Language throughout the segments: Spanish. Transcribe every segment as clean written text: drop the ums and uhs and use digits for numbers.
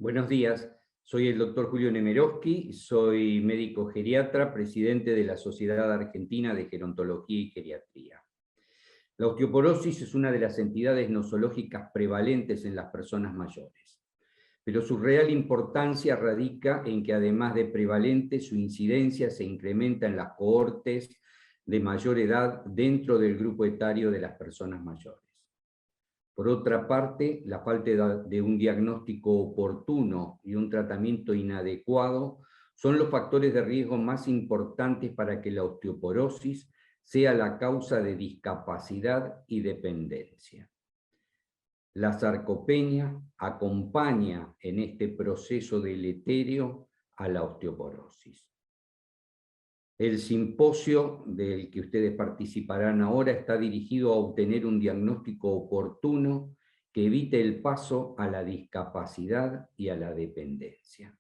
Buenos días, soy el doctor Julio Nemerovsky, soy médico geriatra, presidente de la Sociedad Argentina de Gerontología y Geriatría. La osteoporosis es una de las entidades nosológicas prevalentes en las personas mayores, pero su real importancia radica en que además de prevalente, su incidencia se incrementa en las cohortes de mayor edad dentro del grupo etario de las personas mayores. Por otra parte, la falta de un diagnóstico oportuno y un tratamiento inadecuado son los factores de riesgo más importantes para que la osteoporosis sea la causa de discapacidad y dependencia. La sarcopenia acompaña en este proceso deleterio a la osteoporosis. El simposio del que ustedes participarán ahora está dirigido a obtener un diagnóstico oportuno que evite el paso a la discapacidad y a la dependencia.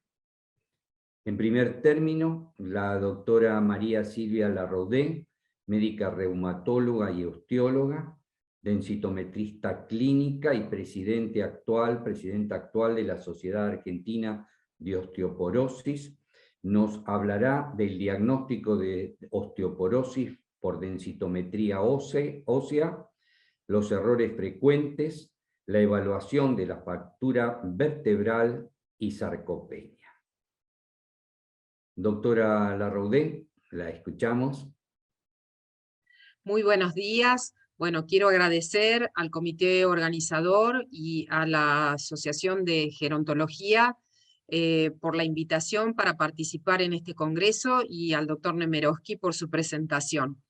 En primer término, la doctora María Silvia Larraudé, médica reumatóloga y osteóloga, densitometrista clínica y presidenta actual de la Sociedad Argentina de Osteoporosis, nos hablará del diagnóstico de osteoporosis por densitometría ósea, los errores frecuentes, la evaluación de la fractura vertebral y sarcopenia. Doctora Larraudé, la escuchamos. Muy buenos días. Bueno, quiero agradecer al comité organizador y a la Asociación de Gerontología por la invitación para participar en este congreso y al doctor Nemerovsky por su presentación.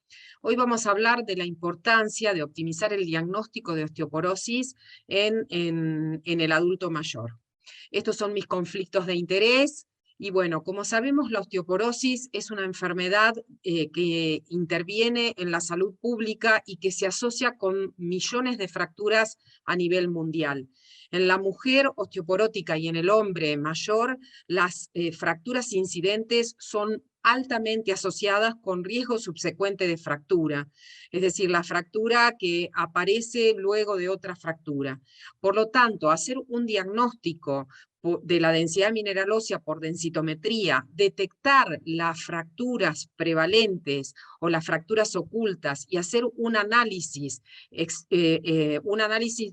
Hoy vamos a hablar de la importancia de optimizar el diagnóstico de osteoporosis en el adulto mayor. Estos son mis conflictos de interés. Y bueno, como sabemos, la osteoporosis es una enfermedad que interviene en la salud pública y que se asocia con millones de fracturas a nivel mundial. En la mujer osteoporótica y en el hombre mayor, las fracturas incidentes son altamente asociadas con riesgo subsecuente de fractura, es decir, la fractura que aparece luego de otra fractura. Por lo tanto, hacer un diagnóstico de la densidad mineral ósea por densitometría, detectar las fracturas prevalentes o las fracturas ocultas y hacer un análisis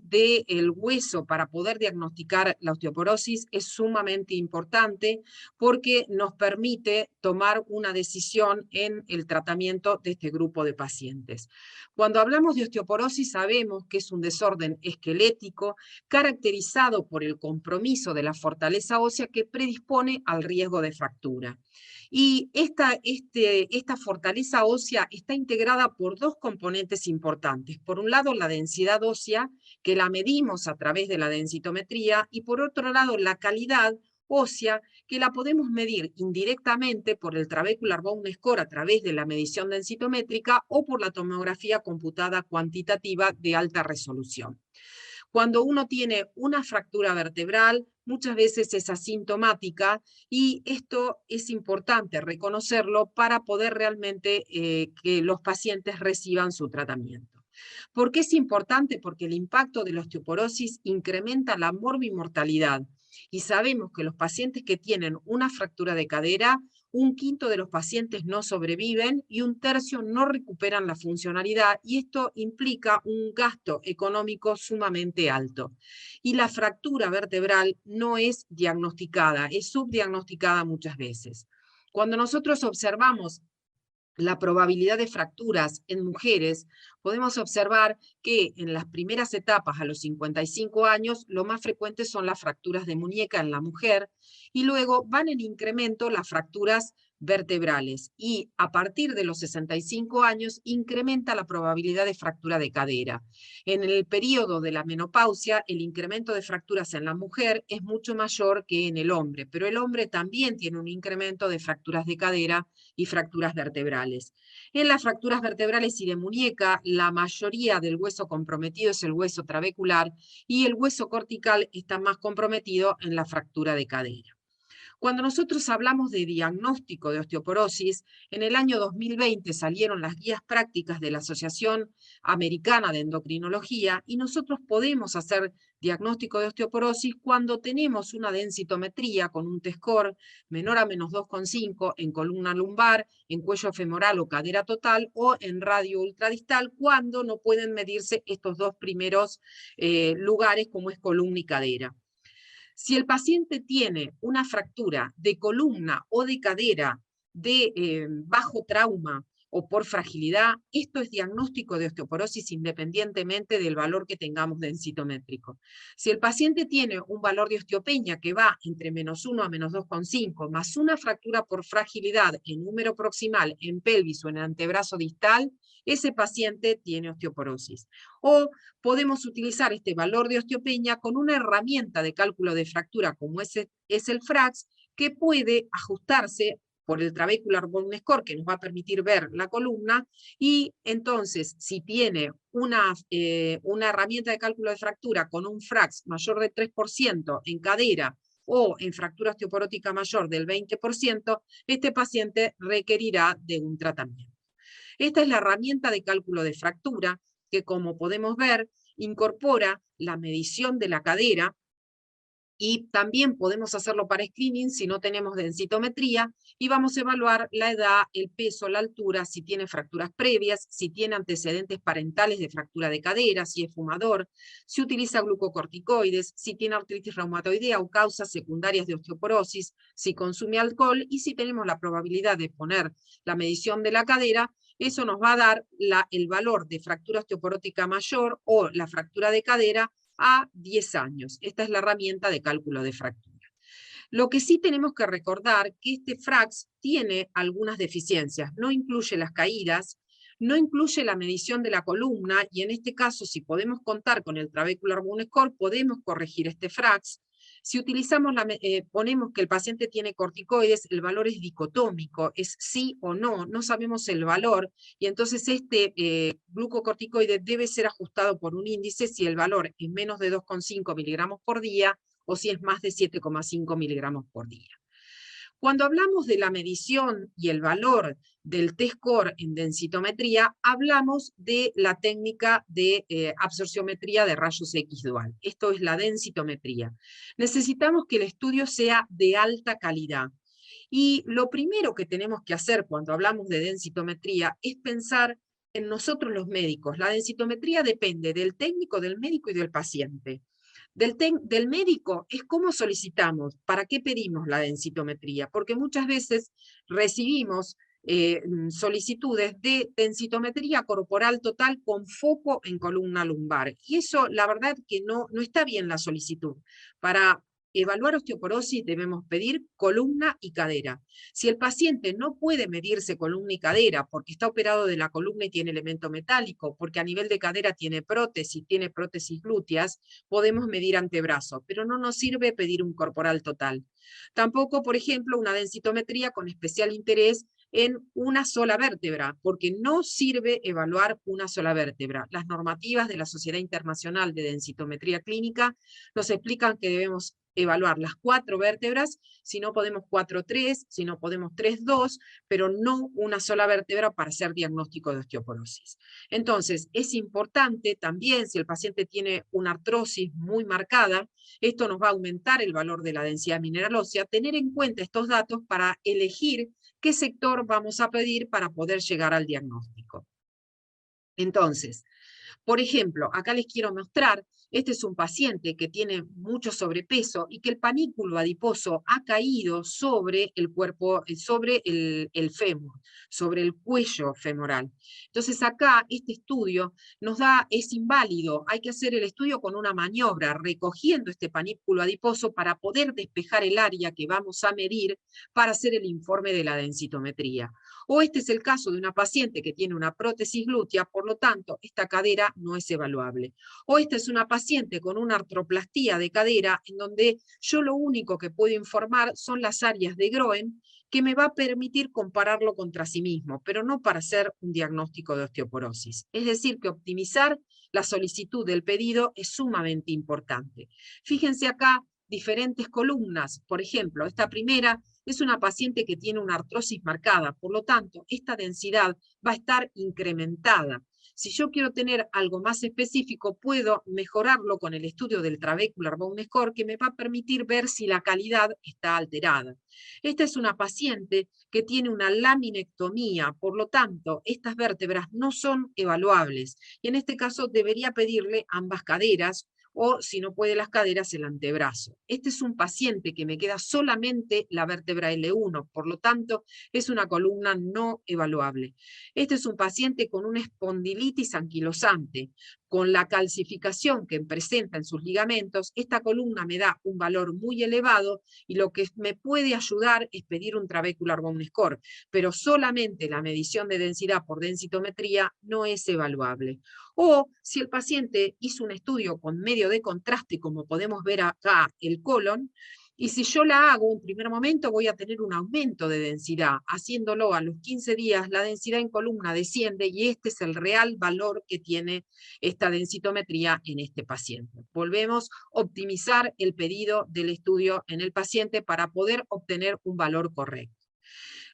del hueso para poder diagnosticar la osteoporosis es sumamente importante porque nos permite tomar una decisión en el tratamiento de este grupo de pacientes. Cuando hablamos de osteoporosis sabemos que es un desorden esquelético caracterizado por el compromiso de la fortaleza ósea que predispone al riesgo de fractura. Y esta fortaleza ósea está integrada por dos componentes importantes. Por un lado, la densidad ósea, que la medimos a través de la densitometría, y por otro lado, la calidad ósea, que la podemos medir indirectamente por el trabecular bone score a través de la medición densitométrica o por la tomografía computada cuantitativa de alta resolución. Cuando uno tiene una fractura vertebral, muchas veces es asintomática y esto es importante reconocerlo para poder realmente que los pacientes reciban su tratamiento. ¿Por qué es importante? Porque el impacto de la osteoporosis incrementa la morbimortalidad y sabemos que los pacientes que tienen una fractura de cadera, un quinto de los pacientes no sobreviven y un tercio no recuperan la funcionalidad, y esto implica un gasto económico sumamente alto. Y la fractura vertebral no es diagnosticada, es subdiagnosticada muchas veces. Cuando nosotros observamos la probabilidad de fracturas en mujeres, podemos observar que en las primeras etapas, a los 55 años, lo más frecuente son las fracturas de muñeca en la mujer, y luego van en incremento las fracturas vertebrales, y a partir de los 65 años incrementa la probabilidad de fractura de cadera. En el periodo de la menopausia, el incremento de fracturas en la mujer es mucho mayor que en el hombre, pero el hombre también tiene un incremento de fracturas de cadera y fracturas vertebrales. En las fracturas vertebrales y de muñeca, la mayoría del hueso comprometido es el hueso trabecular y el hueso cortical está más comprometido en la fractura de cadera. Cuando nosotros hablamos de diagnóstico de osteoporosis, en el año 2020 salieron las guías prácticas de la Asociación Americana de Endocrinología y nosotros podemos hacer diagnóstico de osteoporosis cuando tenemos una densitometría con un T-score menor a menos 2,5 en columna lumbar, en cuello femoral o cadera total o en radio ultradistal, cuando no pueden medirse estos dos primeros lugares como es columna y cadera. Si el paciente tiene una fractura de columna o de cadera de bajo trauma o por fragilidad, esto es diagnóstico de osteoporosis independientemente del valor que tengamos densitométrico. Si el paciente tiene un valor de osteopenia que va entre -1 a -2,5, más una fractura por fragilidad en húmero proximal, en pelvis o en antebrazo distal, ese paciente tiene osteoporosis. O podemos utilizar este valor de osteopenia con una herramienta de cálculo de fractura como es el FRAX, que puede ajustarse por el Trabecular Bone Score, que nos va a permitir ver la columna, y entonces, si tiene una herramienta de cálculo de fractura con un FRAX mayor de 3% en cadera o en fractura osteoporótica mayor del 20%, este paciente requerirá de un tratamiento. Esta es la herramienta de cálculo de fractura, que como podemos ver, incorpora la medición de la cadera, y también podemos hacerlo para screening si no tenemos densitometría, y vamos a evaluar la edad, el peso, la altura, si tiene fracturas previas, si tiene antecedentes parentales de fractura de cadera, si es fumador, si utiliza glucocorticoides, si tiene artritis reumatoidea o causas secundarias de osteoporosis, si consume alcohol, y si tenemos la probabilidad de poner la medición de la cadera. Eso nos va a dar el valor de fractura osteoporótica mayor o la fractura de cadera a 10 años. Esta es la herramienta de cálculo de fractura. Lo que sí tenemos que recordar que este FRAX tiene algunas deficiencias. No incluye las caídas, no incluye la medición de la columna, y en este caso, si podemos contar con el Trabecular Bone Score, podemos corregir este FRAX. Si utilizamos ponemos que el paciente tiene corticoides, el valor es dicotómico, es sí o no, no sabemos el valor, y entonces este glucocorticoide debe ser ajustado por un índice si el valor es menos de 2,5 miligramos por día o si es más de 7,5 miligramos por día. Cuando hablamos de la medición y el valor del T-score en densitometría, hablamos de la técnica de absorciometría de rayos X dual. Esto es la densitometría. Necesitamos que el estudio sea de alta calidad. Y lo primero que tenemos que hacer cuando hablamos de densitometría es pensar en nosotros los médicos. La densitometría depende del técnico, del médico y del paciente. Del médico es cómo solicitamos, para qué pedimos la densitometría, porque muchas veces recibimos solicitudes de densitometría corporal total con foco en columna lumbar. Y eso, la verdad, que no está bien la solicitud. Para evaluar osteoporosis debemos pedir columna y cadera. Si el paciente no puede medirse columna y cadera porque está operado de la columna y tiene elemento metálico, porque a nivel de cadera tiene prótesis glúteas, podemos medir antebrazo, pero no nos sirve pedir un corporal total. Tampoco, por ejemplo, una densitometría con especial interés en una sola vértebra, porque no sirve evaluar una sola vértebra. Las normativas de la Sociedad Internacional de Densitometría Clínica nos explican que debemos evaluar las 4 vértebras, si no podemos 4,3, si no podemos 3,2, pero no una sola vértebra para hacer diagnóstico de osteoporosis. Entonces, es importante también, si el paciente tiene una artrosis muy marcada, esto nos va a aumentar el valor de la densidad mineral ósea, tener en cuenta estos datos para elegir qué sector vamos a pedir para poder llegar al diagnóstico. Entonces, por ejemplo, acá les quiero mostrar, este es un paciente que tiene mucho sobrepeso y que el panículo adiposo ha caído sobre el cuerpo, sobre el fémur, sobre el cuello femoral. Entonces acá este estudio es inválido, hay que hacer el estudio con una maniobra, recogiendo este panículo adiposo para poder despejar el área que vamos a medir para hacer el informe de la densitometría. O este es el caso de una paciente que tiene una prótesis glútea, por lo tanto, esta cadera no es evaluable. O esta es una paciente con una artroplastía de cadera, en donde yo lo único que puedo informar son las áreas de Groen, que me va a permitir compararlo contra sí mismo, pero no para hacer un diagnóstico de osteoporosis. Es decir, que optimizar la solicitud del pedido es sumamente importante. Fíjense acá diferentes columnas. Por ejemplo, esta primera es una paciente que tiene una artrosis marcada, por lo tanto, esta densidad va a estar incrementada. Si yo quiero tener algo más específico, puedo mejorarlo con el estudio del Trabecular Bone Score, que me va a permitir ver si la calidad está alterada. Esta es una paciente que tiene una laminectomía, por lo tanto, estas vértebras no son evaluables, y en este caso debería pedirle ambas caderas, o si no puede las caderas, el antebrazo. Este es un paciente que me queda solamente la vértebra L1, por lo tanto, es una columna no evaluable. Este es un paciente con una espondilitis anquilosante, con la calcificación que presenta en sus ligamentos. Esta columna me da un valor muy elevado y lo que me puede ayudar es pedir un trabecular bone score, pero solamente la medición de densidad por densitometría no es evaluable. O si el paciente hizo un estudio con medio de contraste, como podemos ver acá, el colon, y si yo la hago en primer momento voy a tener un aumento de densidad. Haciéndolo a los 15 días, la densidad en columna desciende y este es el real valor que tiene esta densitometría en este paciente. Volvemos a optimizar el pedido del estudio en el paciente para poder obtener un valor correcto.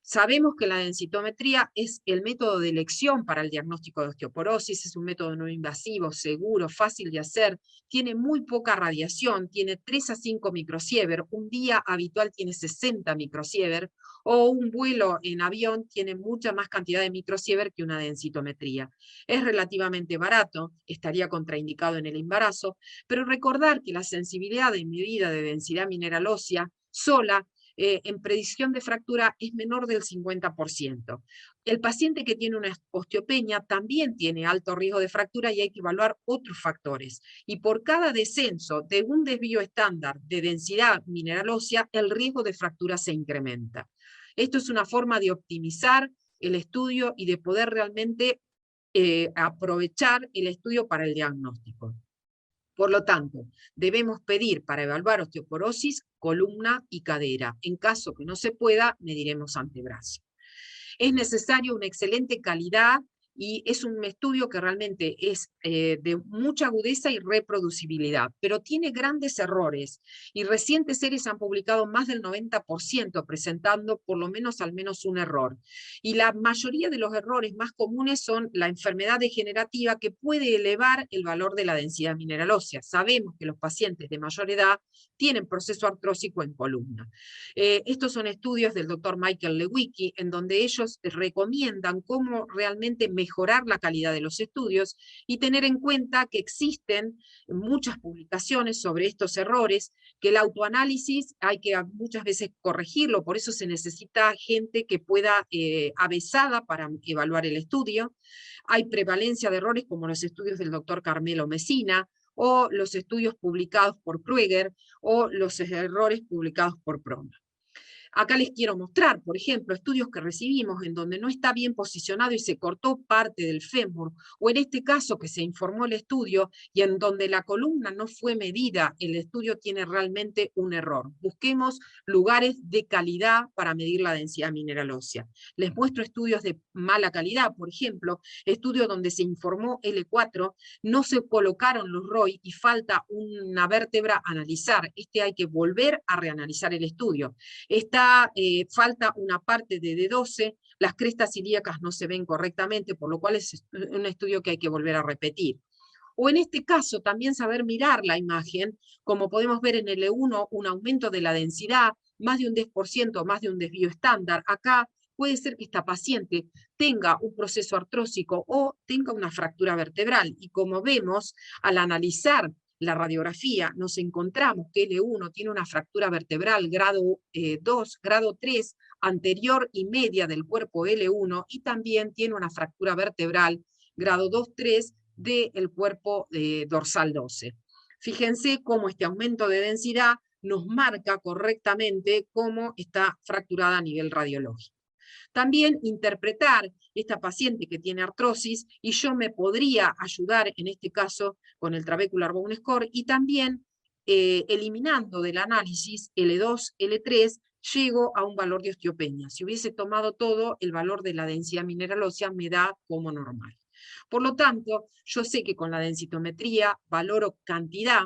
Sabemos que la densitometría es el método de elección para el diagnóstico de osteoporosis, es un método no invasivo, seguro, fácil de hacer, tiene muy poca radiación, tiene 3 a 5 microsievert, un día habitual tiene 60 microsievert, o un vuelo en avión tiene mucha más cantidad de microsievert que una densitometría. Es relativamente barato, estaría contraindicado en el embarazo, pero recordar que la sensibilidad de medida de densidad mineral ósea sola en predicción de fractura es menor del 50%. El paciente que tiene una osteopenia también tiene alto riesgo de fractura y hay que evaluar otros factores. Y por cada descenso de un desvío estándar de densidad mineral ósea, el riesgo de fractura se incrementa. Esto es una forma de optimizar el estudio y de poder realmente aprovechar el estudio para el diagnóstico. Por lo tanto, debemos pedir para evaluar osteoporosis columna y cadera. En caso que no se pueda, mediremos antebrazo. Es necesario una excelente calidad y es un estudio que realmente es de mucha agudeza y reproducibilidad, pero tiene grandes errores y recientes series han publicado más del 90% presentando por lo menos al menos un error. Y la mayoría de los errores más comunes son la enfermedad degenerativa que puede elevar el valor de la densidad mineral ósea. Sabemos que los pacientes de mayor edad tienen proceso artrósico en columna. Estos son estudios del doctor Michael Lewicki, en donde ellos recomiendan cómo realmente mejorar la calidad de los estudios y tener en cuenta que existen muchas publicaciones sobre estos errores, que el autoanálisis hay que muchas veces corregirlo, por eso se necesita gente que pueda avesada para evaluar el estudio. Hay prevalencia de errores como los estudios del doctor Carmelo Messina, o los estudios publicados por Krueger, o los errores publicados por Proma. Acá les quiero mostrar, por ejemplo, estudios que recibimos en donde no está bien posicionado y se cortó parte del fémur, o en este caso que se informó el estudio y en donde la columna no fue medida, el estudio tiene realmente un error. Busquemos lugares de calidad para medir la densidad mineral ósea. Les muestro estudios de mala calidad, por ejemplo, estudio donde se informó L4, no se colocaron los ROI y falta una vértebra a analizar. Hay que volver a reanalizar el estudio. Falta una parte de D12, las crestas ilíacas no se ven correctamente, por lo cual es un estudio que hay que volver a repetir. O en este caso, también saber mirar la imagen, como podemos ver en el E1, un aumento de la densidad, más de un 10%, más de un desvío estándar. Acá puede ser que esta paciente tenga un proceso artrósico o tenga una fractura vertebral. Y como vemos, al analizar la radiografía, nos encontramos que L1 tiene una fractura vertebral grado 2, grado 3, anterior y media del cuerpo L1, y también tiene una fractura vertebral grado 2, 3 del cuerpo dorsal 12. Fíjense cómo este aumento de densidad nos marca correctamente cómo está fracturada a nivel radiológico. También interpretar esta paciente que tiene artrosis y yo me podría ayudar en este caso con el Trabecular Bone Score y también eliminando del análisis L2, L3, llego a un valor de osteopenia. Si hubiese tomado todo, el valor de la densidad mineral ósea me da como normal. Por lo tanto, yo sé que con la densitometría valoro cantidad,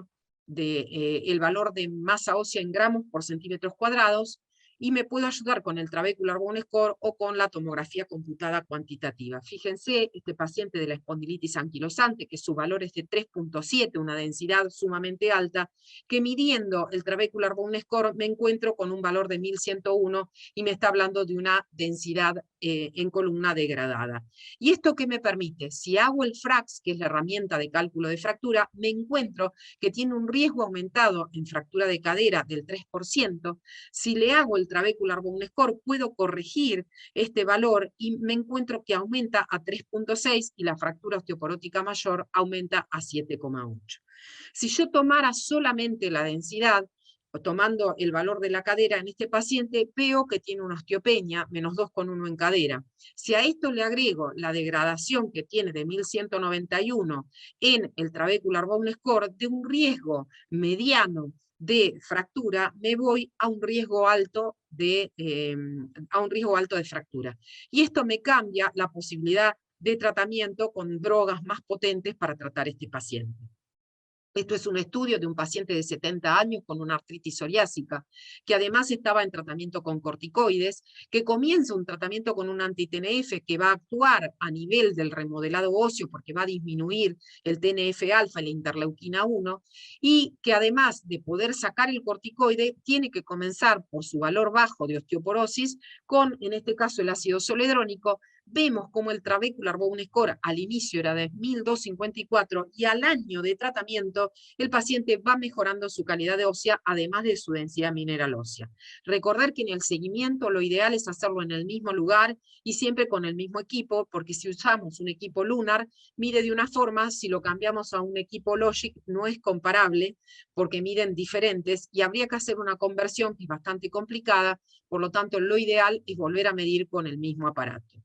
el valor de masa ósea en gramos por centímetros cuadrados, y me puedo ayudar con el Trabecular Bone Score o con la tomografía computada cuantitativa. Fíjense, este paciente de la espondilitis anquilosante, que su valor es de 3.7, una densidad sumamente alta, que midiendo el Trabecular Bone Score me encuentro con un valor de 1101 y me está hablando de una densidad en columna degradada. ¿Y esto qué me permite? Si hago el FRAX, que es la herramienta de cálculo de fractura, me encuentro que tiene un riesgo aumentado en fractura de cadera del 3%. Si le hago el Trabecular Bone Score, puedo corregir este valor y me encuentro que aumenta a 3.6 y la fractura osteoporótica mayor aumenta a 7.8. Si yo tomara solamente la densidad, tomando el valor de la cadera en este paciente, veo que tiene una osteopenia, menos 2,1 en cadera. Si a esto le agrego la degradación que tiene de 1191 en el Trabecular Bone Score, de un riesgo mediano de fractura, me voy a un riesgo alto de fractura. Y esto me cambia la posibilidad de tratamiento con drogas más potentes para tratar este paciente. Esto es un estudio de un paciente de 70 años con una artritis psoriásica, que además estaba en tratamiento con corticoides, que comienza un tratamiento con un anti-TNF que va a actuar a nivel del remodelado óseo porque va a disminuir el TNF-alfa y la interleuquina 1, y que además de poder sacar el corticoide, tiene que comenzar por su valor bajo de osteoporosis con, en este caso, el ácido zoledrónico. Vemos como el Trabecular Bone Score al inicio era de 1254 y al año de tratamiento el paciente va mejorando su calidad de ósea, además de su densidad mineral ósea. Recordar que en el seguimiento lo ideal es hacerlo en el mismo lugar y siempre con el mismo equipo, porque si usamos un equipo Lunar, mide de una forma, si lo cambiamos a un equipo Logic no es comparable, porque miden diferentes y habría que hacer una conversión que es bastante complicada, por lo tanto lo ideal es volver a medir con el mismo aparato.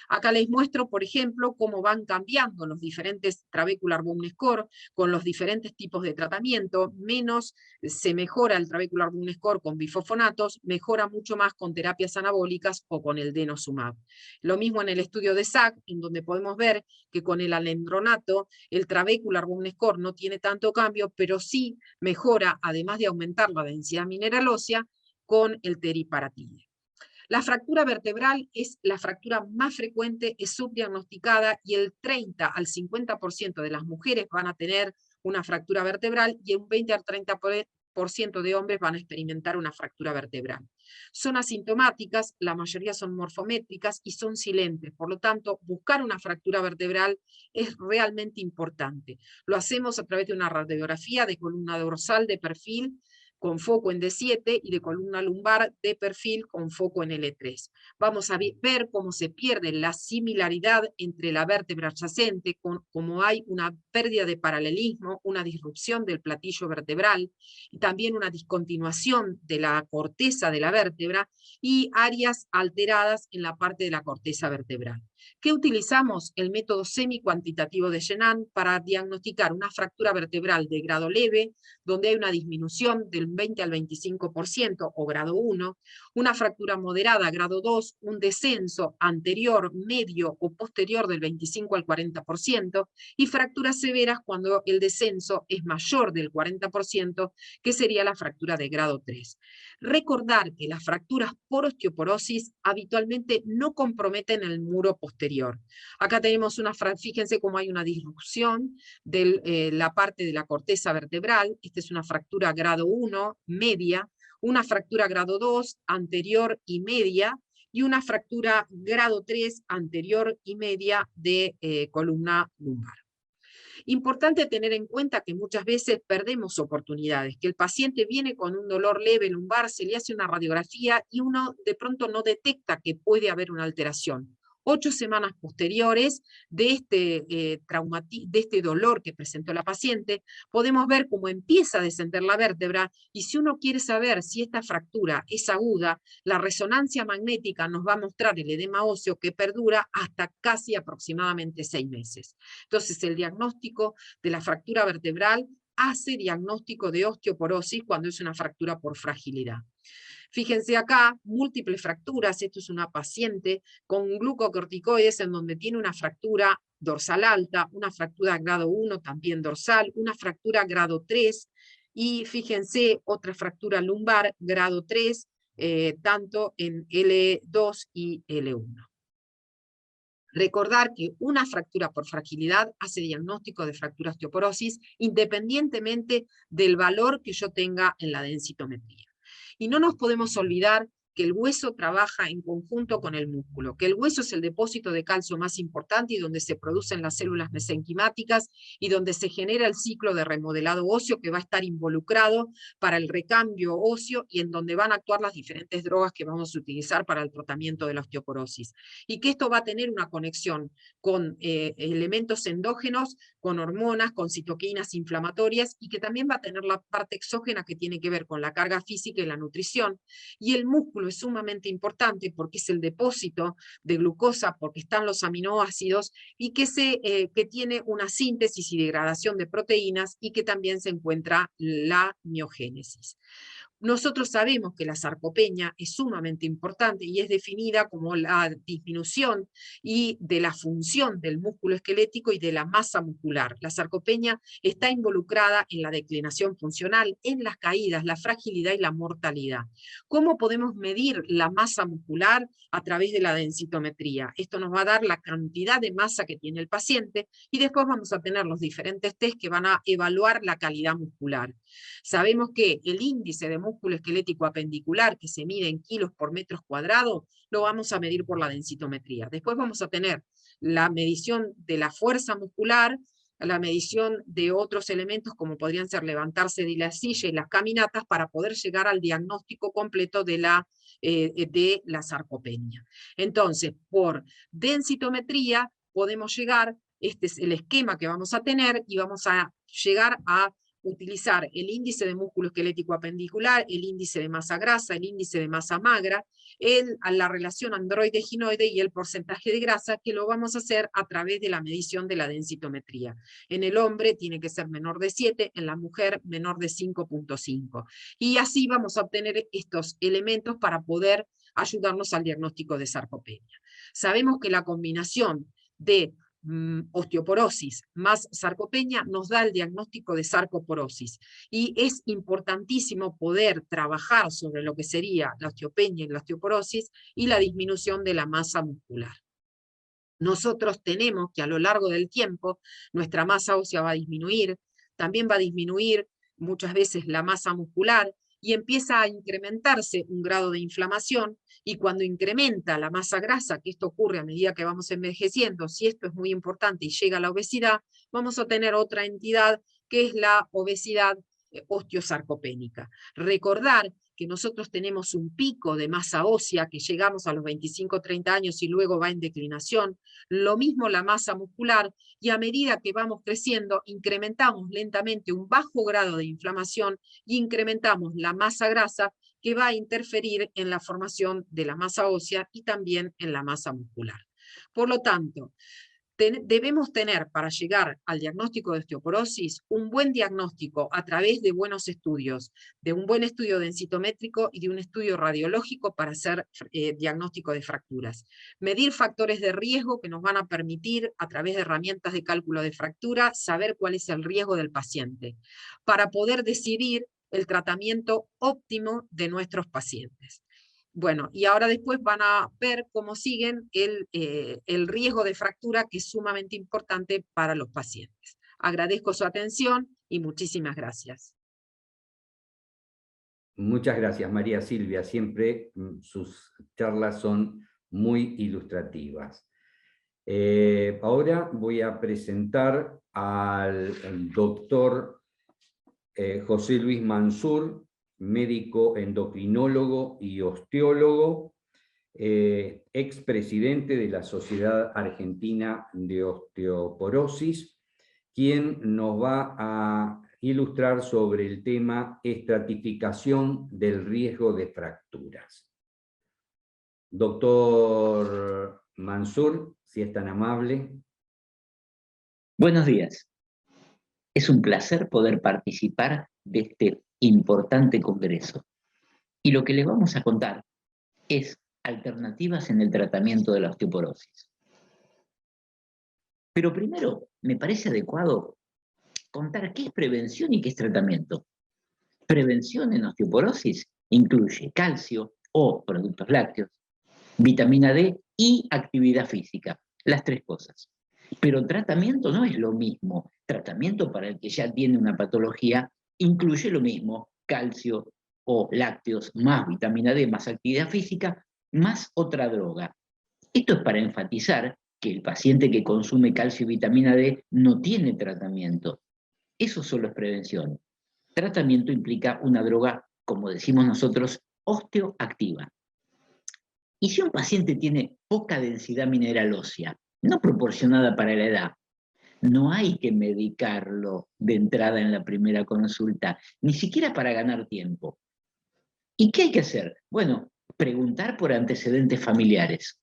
Acá les muestro, por ejemplo, cómo van cambiando los diferentes Trabecular Bone Score con los diferentes tipos de tratamiento. Menos se mejora el Trabecular Bone Score con bifosfonatos, mejora mucho más con terapias anabólicas o con el denosumab. Lo mismo en el estudio de SAC, en donde podemos ver que con el alendronato el Trabecular Bone Score no tiene tanto cambio, pero sí mejora, además de aumentar la densidad mineral ósea, con el teriparatide. La fractura vertebral es la fractura más frecuente, es subdiagnosticada y el 30 al 50% de las mujeres van a tener una fractura vertebral y un 20 al 30% de hombres van a experimentar una fractura vertebral. Son asintomáticas, la mayoría son morfométricas y son silentes, por lo tanto, buscar una fractura vertebral es realmente importante. Lo hacemos a través de una radiografía de columna dorsal de perfil, con foco en D7 y de columna lumbar de perfil con foco en L3. Vamos a ver cómo se pierde la similaridad entre la vértebra adyacente, como hay una pérdida de paralelismo, una disrupción del platillo vertebral, y también una discontinuación de la corteza de la vértebra y áreas alteradas en la parte de la corteza vertebral. ¿Qué utilizamos? El método semi-cuantitativo de Shannon para diagnosticar una fractura vertebral de grado leve, donde hay una disminución del 20 al 25% o grado 1, una fractura moderada, grado 2, un descenso anterior, medio o posterior del 25 al 40%, y fracturas severas cuando el descenso es mayor del 40%, que sería la fractura de grado 3. Recordar que las fracturas por osteoporosis habitualmente no comprometen el muro posterior. Acá tenemos fíjense cómo hay una disrupción de la parte de la corteza vertebral. Esta es una fractura grado 1, media, una fractura grado 2, anterior y media, y una fractura grado 3, anterior y media de columna lumbar. Importante tener en cuenta que muchas veces perdemos oportunidades, que el paciente viene con un dolor leve lumbar, se le hace una radiografía y uno de pronto no detecta que puede haber una alteración. 8 semanas posteriores de este dolor que presentó la paciente, podemos ver cómo empieza a descender la vértebra, y si uno quiere saber si esta fractura es aguda, la resonancia magnética nos va a mostrar el edema óseo que perdura hasta casi aproximadamente 6 meses. Entonces, el diagnóstico de la fractura vertebral hace diagnóstico de osteoporosis cuando es una fractura por fragilidad. Fíjense acá, múltiples fracturas. Esto es una paciente con glucocorticoides en donde tiene una fractura dorsal alta, una fractura grado 1 también dorsal, una fractura grado 3, y fíjense otra fractura lumbar grado 3, tanto en L2 y L1. Recordar que una fractura por fragilidad hace diagnóstico de fractura osteoporosis independientemente del valor que yo tenga en la densitometría. Y no nos podemos olvidar que el hueso trabaja en conjunto con el músculo, que el hueso es el depósito de calcio más importante y donde se producen las células mesenquimáticas y donde se genera el ciclo de remodelado óseo que va a estar involucrado para el recambio óseo y en donde van a actuar las diferentes drogas que vamos a utilizar para el tratamiento de la osteoporosis. Y que esto va a tener una conexión con elementos endógenos, con hormonas, con citoquinas inflamatorias, y que también va a tener la parte exógena que tiene que ver con la carga física y la nutrición. Y el músculo es sumamente importante porque es el depósito de glucosa, porque están los aminoácidos, y que tiene una síntesis y degradación de proteínas, y que también se encuentra la miogénesis. Nosotros sabemos que la sarcopenia es sumamente importante y es definida como la disminución de la función del músculo esquelético y de la masa muscular. La sarcopenia está involucrada en la declinación funcional, en las caídas, la fragilidad y la mortalidad. ¿Cómo podemos medir la masa muscular? A través de la densitometría. Esto nos va a dar la cantidad de masa que tiene el paciente y después vamos a tener los diferentes test que van a evaluar la calidad muscular. Sabemos que el índice de músculo esquelético apendicular, que se mide en kilos por metros cuadrados, lo vamos a medir por la densitometría. Después vamos a tener la medición de la fuerza muscular, la medición de otros elementos como podrían ser levantarse de la silla y las caminatas para poder llegar al diagnóstico completo de la sarcopenia. Entonces, por densitometría podemos llegar, este es el esquema que vamos a tener, y vamos a llegar a utilizar el índice de músculo esquelético apendicular, el índice de masa grasa, el índice de masa magra, la relación androide-ginoide y el porcentaje de grasa, que lo vamos a hacer a través de la medición de la densitometría. En el hombre tiene que ser menor de 7, en la mujer menor de 5.5. Y así vamos a obtener estos elementos para poder ayudarnos al diagnóstico de sarcopenia. Sabemos que la combinación de osteoporosis más sarcopenia nos da el diagnóstico de sarcoporosis, y es importantísimo poder trabajar sobre lo que sería la osteopenia y la osteoporosis y la disminución de la masa muscular. Nosotros tenemos que a lo largo del tiempo nuestra masa ósea va a disminuir, también va a disminuir muchas veces la masa muscular, y empieza a incrementarse un grado de inflamación, y cuando incrementa la masa grasa, que esto ocurre a medida que vamos envejeciendo, si esto es muy importante y llega a la obesidad, vamos a tener otra entidad que es la obesidad osteosarcopénica. Recordar que nosotros tenemos un pico de masa ósea que llegamos a los 25-30 años y luego va en declinación, lo mismo la masa muscular, y a medida que vamos creciendo incrementamos lentamente un bajo grado de inflamación y incrementamos la masa grasa, que va a interferir en la formación de la masa ósea y también en la masa muscular. Por lo tanto, debemos tener, para llegar al diagnóstico de osteoporosis, un buen diagnóstico a través de buenos estudios, de un buen estudio densitométrico y de un estudio radiológico para hacer diagnóstico de fracturas. Medir factores de riesgo que nos van a permitir, a través de herramientas de cálculo de fractura, saber cuál es el riesgo del paciente, para poder decidir el tratamiento óptimo de nuestros pacientes. Bueno, y ahora después van a ver cómo siguen el riesgo de fractura, que es sumamente importante para los pacientes. Agradezco su atención y muchísimas gracias. Muchas gracias, María Silvia. Siempre sus charlas son muy ilustrativas. Ahora voy a presentar al doctor José Luis Mansur, médico endocrinólogo y osteólogo, expresidente de la Sociedad Argentina de Osteoporosis, quien nos va a ilustrar sobre el tema estratificación del riesgo de fracturas. Doctor Mansur, si es tan amable. Buenos días. Es un placer poder participar de este importante congreso. Y lo que les vamos a contar es alternativas en el tratamiento de la osteoporosis. Pero primero, me parece adecuado contar qué es prevención y qué es tratamiento. Prevención en osteoporosis incluye calcio o productos lácteos, vitamina D y actividad física, las tres cosas. Pero tratamiento no es lo mismo. Tratamiento para el que ya tiene una patología incluye lo mismo, calcio o lácteos más vitamina D más actividad física más otra droga. Esto es para enfatizar que el paciente que consume calcio y vitamina D no tiene tratamiento. Eso solo es prevención. Tratamiento implica una droga, como decimos nosotros, osteoactiva. Y si un paciente tiene poca densidad mineral ósea, no proporcionada para la edad, no hay que medicarlo de entrada en la primera consulta, ni siquiera para ganar tiempo. ¿Y qué hay que hacer? Bueno, preguntar por antecedentes familiares,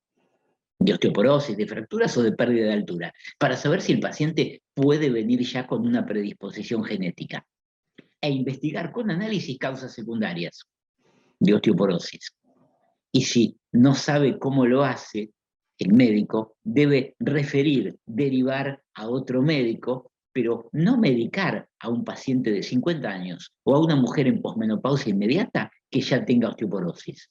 de osteoporosis, de fracturas o de pérdida de altura, para saber si el paciente puede venir ya con una predisposición genética. E investigar con análisis causas secundarias de osteoporosis. Y si no sabe cómo lo hace, el médico debe referir, derivar a otro médico, pero no medicar a un paciente de 50 años o a una mujer en posmenopausia inmediata que ya tenga osteoporosis.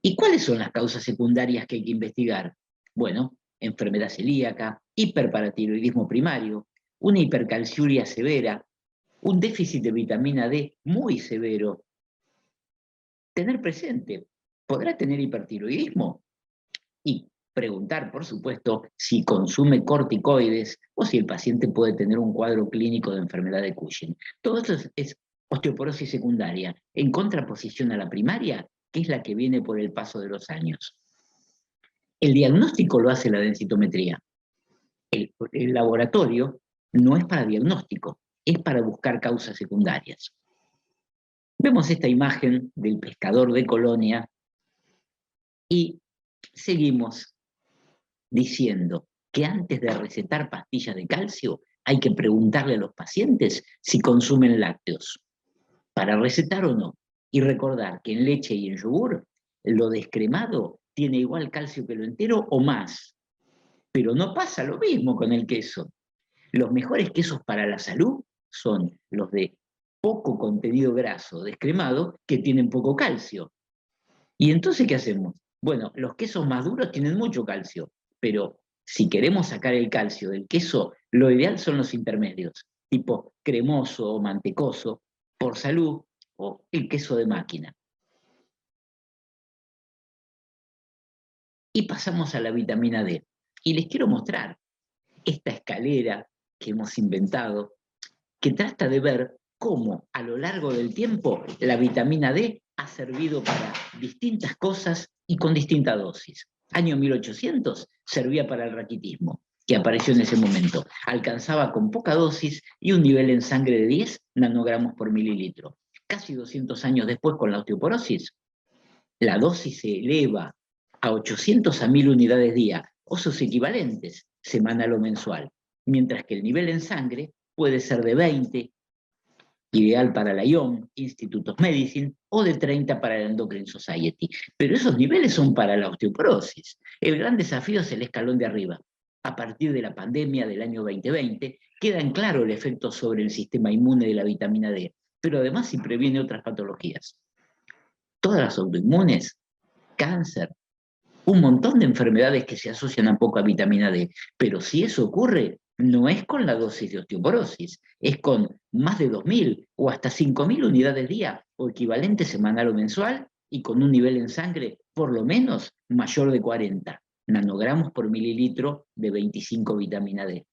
¿Y cuáles son las causas secundarias que hay que investigar? Bueno, enfermedad celíaca, hiperparatiroidismo primario, una hipercalciuria severa, un déficit de vitamina D muy severo. Tener presente, ¿podrá tener hipertiroidismo? Y preguntar, por supuesto, si consume corticoides o si el paciente puede tener un cuadro clínico de enfermedad de Cushing. Todo esto es osteoporosis secundaria, en contraposición a la primaria, que es la que viene por el paso de los años. El diagnóstico lo hace la densitometría. El laboratorio no es para diagnóstico, es para buscar causas secundarias. Vemos esta imagen del pescador de Colonia y seguimos diciendo que antes de recetar pastillas de calcio hay que preguntarle a los pacientes si consumen lácteos, para recetar o no. Y recordar que en leche y en yogur lo descremado tiene igual calcio que lo entero o más. Pero no pasa lo mismo con el queso. Los mejores quesos para la salud son los de poco contenido graso descremado que tienen poco calcio. ¿Y entonces qué hacemos? Bueno, los quesos más duros tienen mucho calcio, pero si queremos sacar el calcio del queso, lo ideal son los intermedios, tipo cremoso o mantecoso, por salud, o el queso de máquina. Y pasamos a la vitamina D. Y les quiero mostrar esta escalera que hemos inventado, que trata de ver cómo a lo largo del tiempo la vitamina D ha servido para distintas cosas y con distinta dosis. Año 1800 servía para el raquitismo, que apareció en ese momento. Alcanzaba con poca dosis y un nivel en sangre de 10 nanogramos por mililitro. Casi 200 años después, con la osteoporosis, la dosis se eleva a 800 a 1000 unidades día, o sus equivalentes, semanal o mensual, mientras que el nivel en sangre puede ser de 20, ideal para la IOM, Institute of Medicine, o de 30 para la Endocrine Society. Pero esos niveles son para la osteoporosis. El gran desafío es el escalón de arriba. A partir de la pandemia del año 2020, queda en claro el efecto sobre el sistema inmune de la vitamina D, pero además si previene otras patologías. Todas las autoinmunes, cáncer, un montón de enfermedades que se asocian a poca vitamina D, pero si eso ocurre, no es con la dosis de osteoporosis, es con más de 2000 o hasta 5000 unidades día o equivalente semanal o mensual y con un nivel en sangre por lo menos mayor de 40 nanogramos por mililitro de 25 vitamina D.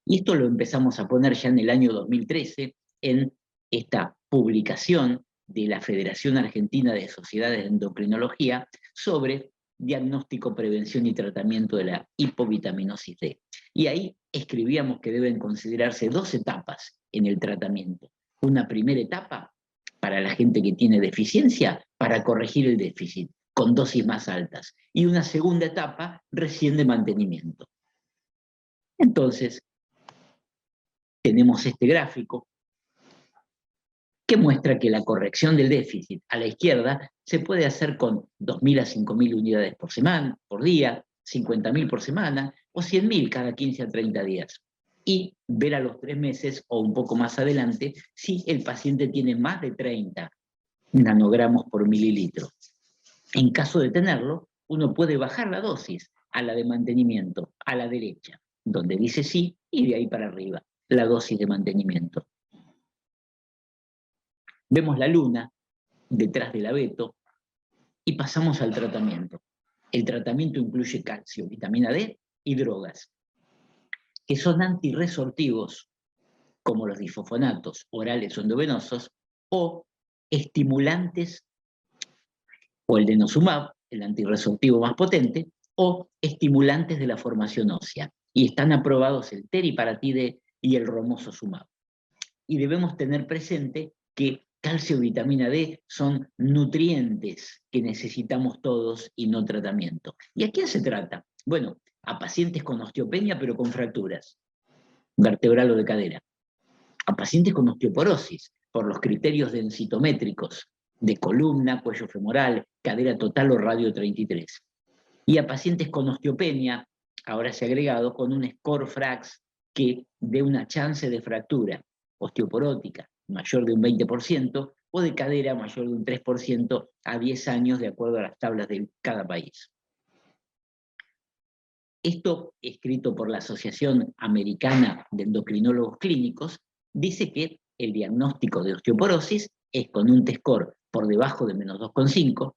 Y esto lo empezamos a poner ya en el año 2013 en esta publicación de la Federación Argentina de Sociedades de Endocrinología sobre diagnóstico, prevención y tratamiento de la hipovitaminosis D. Y ahí escribíamos que deben considerarse 2 etapas en el tratamiento. Una primera etapa para la gente que tiene deficiencia, para corregir el déficit, con dosis más altas. Y una segunda etapa recién de mantenimiento. Entonces, tenemos este gráfico que muestra que la corrección del déficit a la izquierda se puede hacer con 2.000 a 5.000 unidades por semana, por día, 50.000 por semana, o 100.000 cada 15 a 30 días. Y ver a los 3 meses o un poco más adelante si el paciente tiene más de 30 nanogramos por mililitro. En caso de tenerlo, uno puede bajar la dosis a la de mantenimiento, a la derecha, donde dice sí, y de ahí para arriba, la dosis de mantenimiento. Vemos la luna detrás del abeto y pasamos al tratamiento. El tratamiento incluye calcio, vitamina D y drogas, que son antirresortivos, como los difosfonatos orales o endovenosos, o estimulantes, o el denosumab, el antirresortivo más potente, o estimulantes de la formación ósea. Y están aprobados el teriparatide y el romosozumab. Y debemos tener presente que calcio y vitamina D son nutrientes que necesitamos todos y no tratamiento. ¿Y a quién se trata? Bueno, a pacientes con osteopenia pero con fracturas, vertebral o de cadera. A pacientes con osteoporosis, por los criterios densitométricos, de columna, cuello femoral, cadera total o radio 33. Y a pacientes con osteopenia, ahora se ha agregado, con un score FRAX que dé una chance de fractura osteoporótica mayor de un 20% o de cadera mayor de un 3% a 10 años, de acuerdo a las tablas de cada país. Esto, escrito por la Asociación Americana de Endocrinólogos Clínicos, dice que el diagnóstico de osteoporosis es con un T-score por debajo de menos 2,5,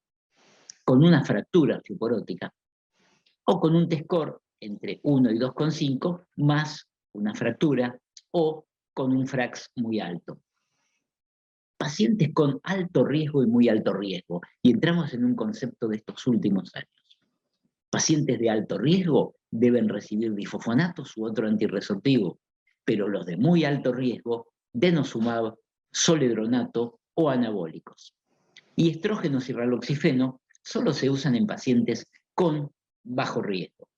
con una fractura osteoporótica, o con un T-score entre 1 y 2,5 más una fractura, o con un FRAX muy alto. Pacientes con alto riesgo y muy alto riesgo, y entramos en un concepto de estos últimos años. Pacientes de alto riesgo deben recibir difosfonatos u otro antirresortivo, pero los de muy alto riesgo, denosumab, zoledronato o anabólicos. Y estrógenos y raloxifeno solo se usan en pacientes con bajo riesgo.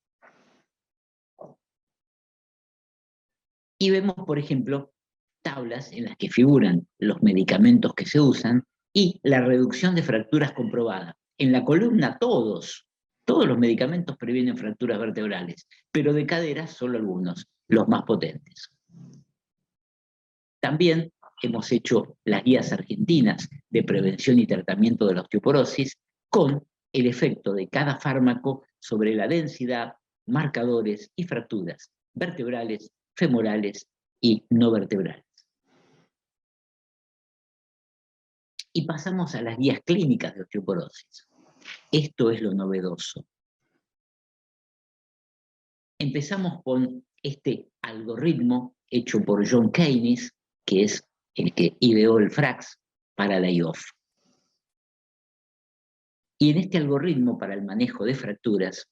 Y vemos, por ejemplo, tablas en las que figuran los medicamentos que se usan y la reducción de fracturas comprobada. En la columna todos los medicamentos previenen fracturas vertebrales, pero de cadera solo algunos, los más potentes. También hemos hecho las guías argentinas de prevención y tratamiento de la osteoporosis con el efecto de cada fármaco sobre la densidad, marcadores y fracturas vertebrales, femorales y no vertebrales. Y pasamos a las guías clínicas de osteoporosis. Esto es lo novedoso. Empezamos con este algoritmo hecho por John Keynes, que es el que ideó el FRAX para la IOF. Y en este algoritmo para el manejo de fracturas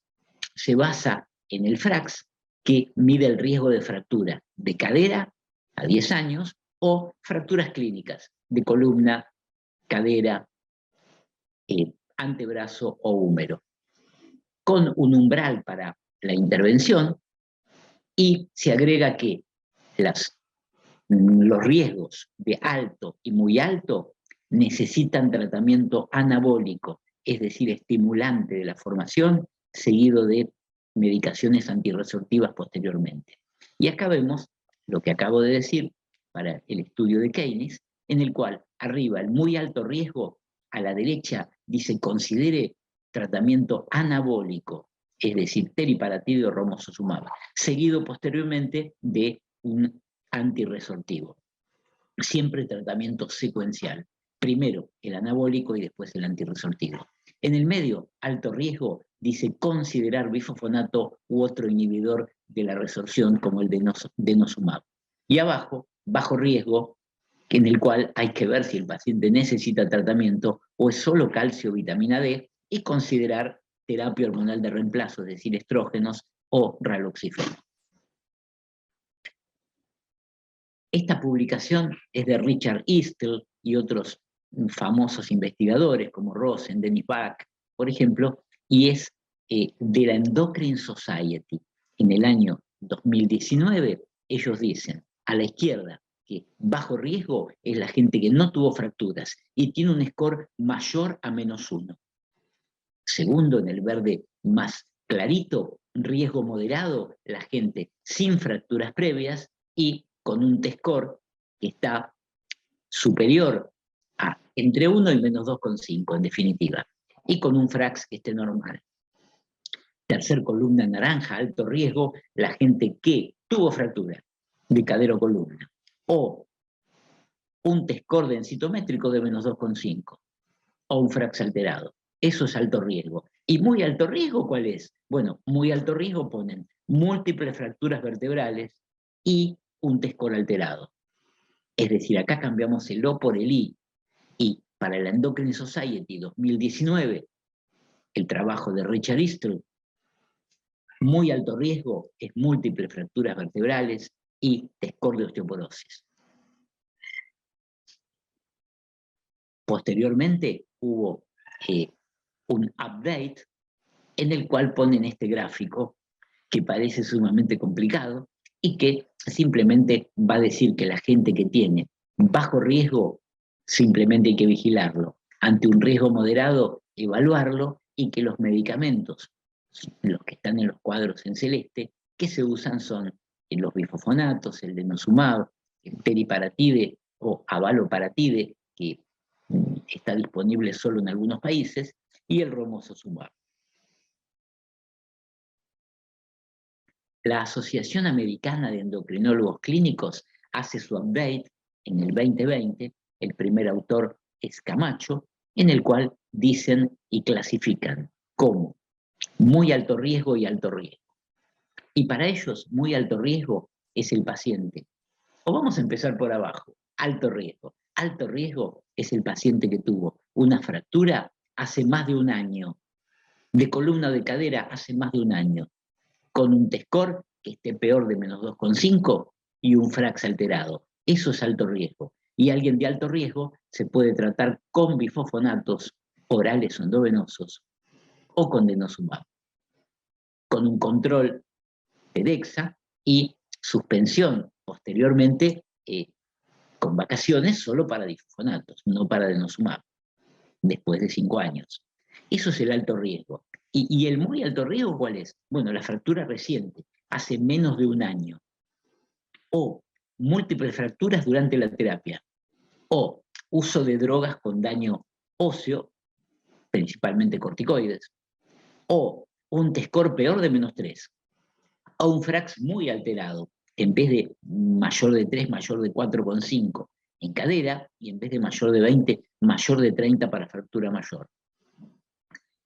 se basa en el FRAX, que mide el riesgo de fractura de cadera a 10 años o fracturas clínicas de columna, cadera, antebrazo o húmero, con un umbral para la intervención, y se agrega que los riesgos de alto y muy alto necesitan tratamiento anabólico, es decir, estimulante de la formación, seguido de medicaciones antirresortivas posteriormente. Y acá vemos lo que acabo de decir para el estudio de Keynes, en el cual arriba el muy alto riesgo, a la derecha dice considere tratamiento anabólico, es decir, teriparatide o romosozumab, seguido posteriormente de un antirresortivo. Siempre tratamiento secuencial. Primero el anabólico y después el antirresortivo. En el medio, alto riesgo, dice considerar bifosfonato u otro inhibidor de la resorción como el denosumab. Y abajo, bajo riesgo, en el cual hay que ver si el paciente necesita tratamiento o es solo calcio o vitamina D, y considerar terapia hormonal de reemplazo, es decir, estrógenos o raloxifeno. Esta publicación es de Richard Eastle y otros famosos investigadores como Rosen, Dennis Bach, por ejemplo, y es de la Endocrine Society. En el año 2019, ellos dicen, a la izquierda, que bajo riesgo es la gente que no tuvo fracturas y tiene un score mayor a -1. Segundo, en el verde más clarito, riesgo moderado, la gente sin fracturas previas y con un T-score que está superior a entre 1 y -2,5 en definitiva, y con un FRAX que esté normal. Tercer columna naranja, alto riesgo, la gente que tuvo fractura de cadera o columna, o un T-score densitométrico de -2,5, o un FRAX alterado. Eso es alto riesgo. ¿Y muy alto riesgo cuál es? Bueno, muy alto riesgo ponen múltiples fracturas vertebrales y un T-score alterado. Es decir, acá cambiamos el O por el I. Y para la Endocrine Society 2019, el trabajo de Richard Eastle, muy alto riesgo es múltiples fracturas vertebrales y T-score de osteoporosis. Posteriormente hubo un update en el cual ponen este gráfico que parece sumamente complicado y que simplemente va a decir que la gente que tiene bajo riesgo simplemente hay que vigilarlo. Ante un riesgo moderado, evaluarlo, y que los medicamentos, los que están en los cuadros en celeste, que se usan son los bifosfonatos, el denosumab, el teriparatide o avaloparatide, que está disponible solo en algunos países, y el romosozumab. La Asociación Americana de Endocrinólogos Clínicos hace su update en el 2020, el primer autor es Camacho, en el cual dicen y clasifican como muy alto riesgo y alto riesgo. Y para ellos, muy alto riesgo es el paciente. O vamos a empezar por abajo, alto riesgo. Alto riesgo es el paciente que tuvo una fractura hace más de un año, de columna o de cadera hace más de un año, con un T-score que esté peor de -2,5 y un FRAX alterado. Eso es alto riesgo. Y alguien de alto riesgo se puede tratar con bifosfonatos orales o endovenosos o con denosumab, con un control de DEXA y suspensión posteriormente con vacaciones solo para bifosfonatos, no para denosumab, después de 5 años. Eso es el alto riesgo. ¿Y el muy alto riesgo cuál es? Bueno, la fractura reciente, hace menos de un año. O múltiples fracturas durante la terapia. O uso de drogas con daño óseo, principalmente corticoides. O un T-score peor de -3. O un FRAX muy alterado, en vez de mayor de 3, mayor de 4,5 en cadera, y en vez de mayor de 20, mayor de 30 para fractura mayor.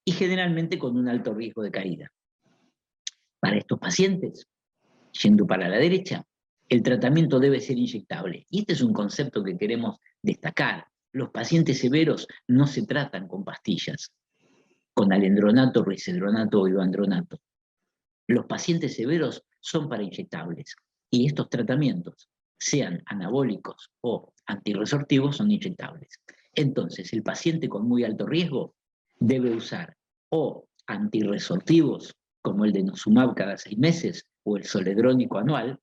Y generalmente con un alto riesgo de caída. Para estos pacientes, yendo para la derecha, el tratamiento debe ser inyectable. Y este es un concepto que queremos destacar. Los pacientes severos no se tratan con pastillas, con alendronato, risedronato o ivandronato. Los pacientes severos son para inyectables. Y estos tratamientos, sean anabólicos o antirresortivos, son inyectables. Entonces, el paciente con muy alto riesgo debe usar o antirresortivos, como el denosumab cada 6 meses, o el zoledrónico anual,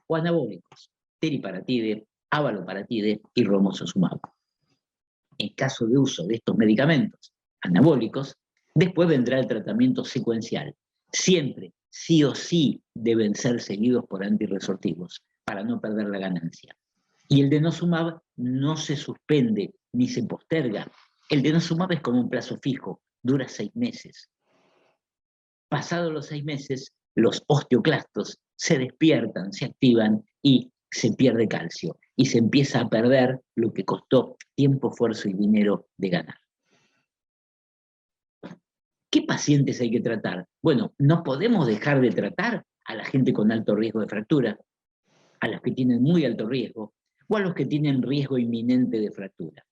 o anabólicos, teriparatide, avaloparatide y romosozumab. En caso de uso de estos medicamentos anabólicos, después vendrá el tratamiento secuencial. Siempre, sí o sí, deben ser seguidos por antirresortivos, para no perder la ganancia. Y el denosumab no se suspende ni se posterga. El denosumab es como un plazo fijo, dura 6 meses. Pasados los 6 meses, los osteoclastos se despiertan, se activan y se pierde calcio. Y se empieza a perder lo que costó tiempo, esfuerzo y dinero de ganar. ¿Qué pacientes hay que tratar? Bueno, no podemos dejar de tratar a la gente con alto riesgo de fractura, a los que tienen muy alto riesgo, o a los que tienen riesgo inminente de fractura.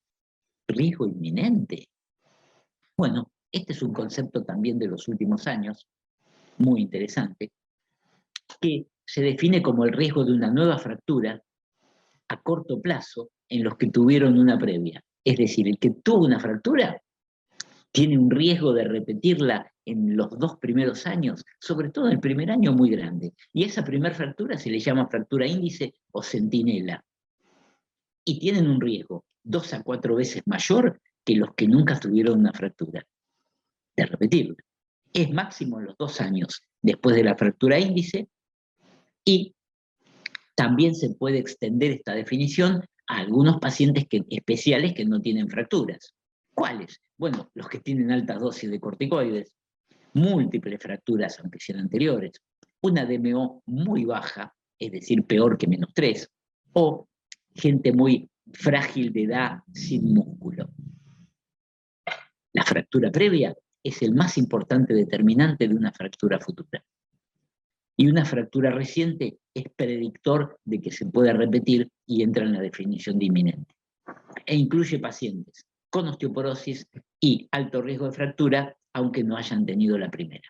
¿Riesgo inminente? Bueno, este es un concepto también de los últimos años, muy interesante, que se define como el riesgo de una nueva fractura a corto plazo en los que tuvieron una previa. Es decir, el que tuvo una fractura tiene un riesgo de repetirla en los 2 primeros años, sobre todo el primer año, muy grande. Y esa primera fractura se le llama fractura índice o centinela. Y tienen un riesgo 2 a 4 veces mayor que los que nunca tuvieron una fractura. De repetirlo. Es máximo en los 2 años después de la fractura índice, y también se puede extender esta definición a algunos pacientes especiales que no tienen fracturas. ¿Cuáles? Bueno, los que tienen altas dosis de corticoides, múltiples fracturas, aunque sean anteriores, una DMO muy baja, es decir, peor que -3, o gente muy frágil de edad sin músculo. La fractura previa es el más importante determinante de una fractura futura. Y una fractura reciente es predictor de que se pueda repetir y entra en la definición de inminente. E incluye pacientes con osteoporosis y alto riesgo de fractura, aunque no hayan tenido la primera.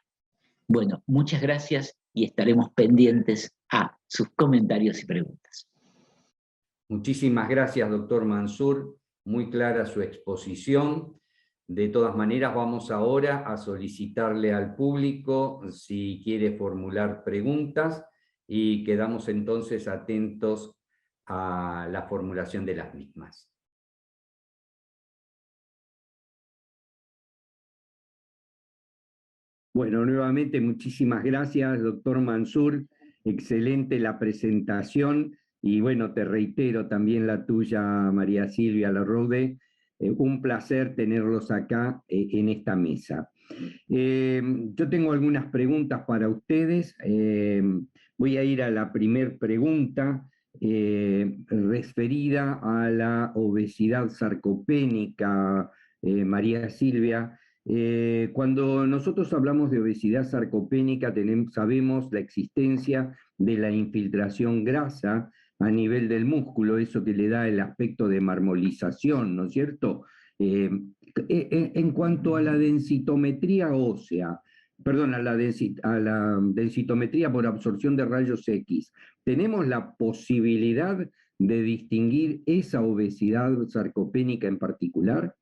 Bueno, muchas gracias y estaremos pendientes a sus comentarios y preguntas. Muchísimas gracias, doctor Mansur. Muy clara su exposición. De todas maneras, vamos ahora a solicitarle al público si quiere formular preguntas y quedamos entonces atentos a la formulación de las mismas. Bueno, nuevamente muchísimas gracias, doctor Mansur. Excelente la presentación y bueno, te reitero también la tuya, María Silvia Larroude. Un placer tenerlos acá en esta mesa. Yo tengo algunas preguntas para ustedes. Voy a ir a la primera pregunta referida a la obesidad sarcopénica, María Silvia. Cuando nosotros hablamos de obesidad sarcopénica, sabemos la existencia de la infiltración grasa a nivel del músculo, eso que le da el aspecto de marmolización, ¿no es cierto? En cuanto a la densitometría ósea, perdón, a la densitometría por absorción de rayos X, ¿tenemos la posibilidad de distinguir esa obesidad sarcopénica en particular?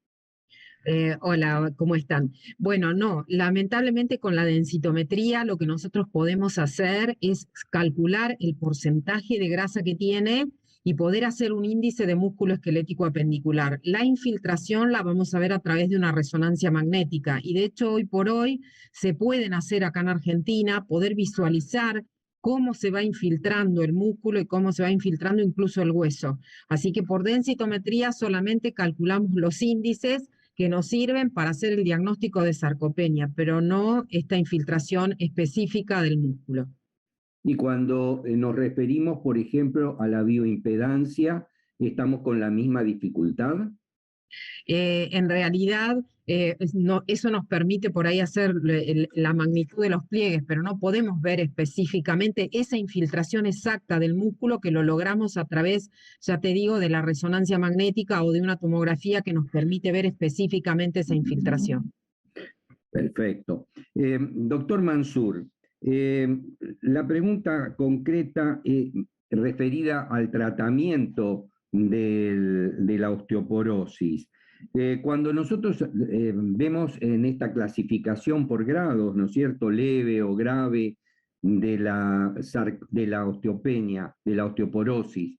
Hola, ¿cómo están? Bueno, no, lamentablemente con la densitometría lo que nosotros podemos hacer es calcular el porcentaje de grasa que tiene y poder hacer un índice de músculo esquelético apendicular. La infiltración la vamos a ver a través de una resonancia magnética y de hecho hoy por hoy se pueden hacer acá en Argentina, poder visualizar cómo se va infiltrando el músculo y cómo se va infiltrando incluso el hueso. Así que por densitometría solamente calculamos los índices que nos sirven para hacer el diagnóstico de sarcopenia, pero no esta infiltración específica del músculo. Y cuando nos referimos, por ejemplo, a la bioimpedancia, ¿estamos con la misma dificultad? En realidad, eso nos permite por ahí hacer la magnitud de los pliegues, pero no podemos ver específicamente esa infiltración exacta del músculo que lo logramos a través, ya te digo, de la resonancia magnética o de una tomografía que nos permite ver específicamente esa infiltración. Perfecto. Doctor Mansur, la pregunta concreta referida al tratamiento de la osteoporosis. Cuando nosotros vemos en esta clasificación por grados, ¿no es cierto?, leve o grave de la osteopenia, de la osteoporosis,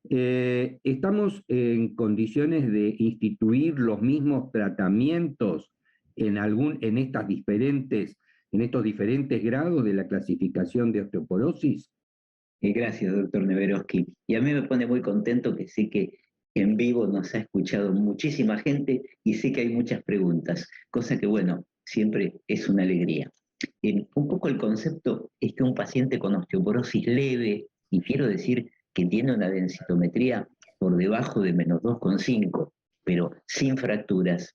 ¿estamos en condiciones de instituir los mismos tratamientos en estos diferentes grados de la clasificación de osteoporosis? Gracias, doctor Neverovsky. Y a mí me pone muy contento que sé que en vivo nos ha escuchado muchísima gente y sé que hay muchas preguntas, cosa que, bueno, siempre es una alegría. Un poco el concepto es que un paciente con osteoporosis leve, y quiero decir que tiene una densitometría por debajo de -2,5, pero sin fracturas,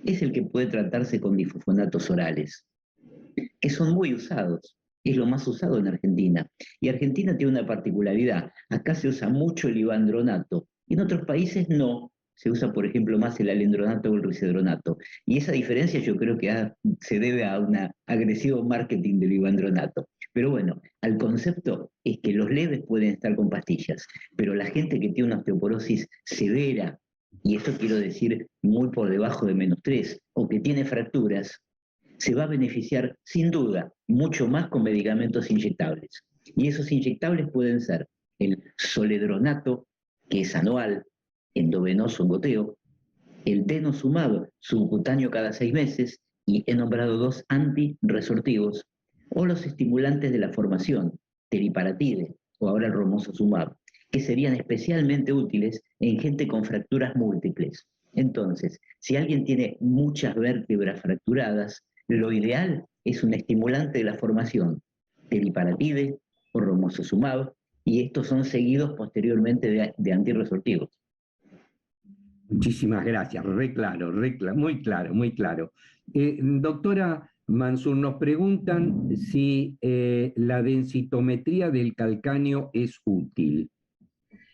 es el que puede tratarse con difosfonatos orales, que son muy usados. Es lo más usado en Argentina. Y Argentina tiene una particularidad. Acá se usa mucho el ivandronato. Y en otros países no. Se usa, por ejemplo, más el alendronato o el risedronato. Y esa diferencia yo creo que se debe a un agresivo marketing del ivandronato. Pero bueno, al concepto es que los leves pueden estar con pastillas, pero la gente que tiene una osteoporosis severa, y esto quiero decir muy por debajo de -3, o que tiene fracturas, se va a beneficiar sin duda mucho más con medicamentos inyectables. Y esos inyectables pueden ser el zoledronato, que es anual, endovenoso en goteo, el denosumab subcutáneo cada 6 meses, y he nombrado 2 antirresortivos, o los estimulantes de la formación, teriparatide, o ahora el romosozumab, que serían especialmente útiles en gente con fracturas múltiples. Entonces, si alguien tiene muchas vértebras fracturadas, lo ideal es un estimulante de la formación, teriparatide o romosozumab, y estos son seguidos posteriormente de antirresortivos. Muchísimas gracias, muy claro, muy claro. Doctora Mansur, nos preguntan si la densitometría del calcáneo es útil.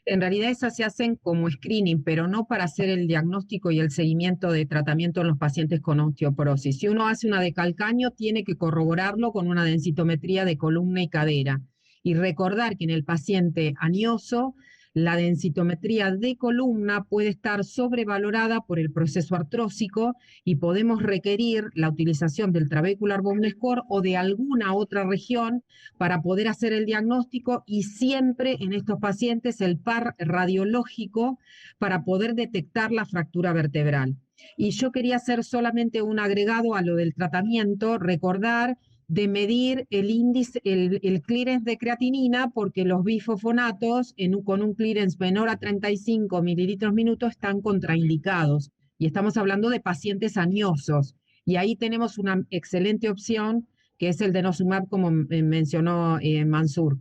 En realidad esas se hacen como screening, pero no para hacer el diagnóstico y el seguimiento de tratamiento en los pacientes con osteoporosis. Si uno hace una de calcáneo, tiene que corroborarlo con una densitometría de columna y cadera. Y recordar que en el paciente añoso, la densitometría de columna puede estar sobrevalorada por el proceso artrósico y podemos requerir la utilización del trabecular bone score o de alguna otra región para poder hacer el diagnóstico, y siempre en estos pacientes el par radiológico para poder detectar la fractura vertebral. Y yo quería hacer solamente un agregado a lo del tratamiento, recordar de medir el índice, el clearance de creatinina, porque los bifosfonatos con un clearance menor a 35 mililitros minuto están contraindicados. Y estamos hablando de pacientes añosos. Y ahí tenemos una excelente opción, que es el denosumab, como mencionó Mansur,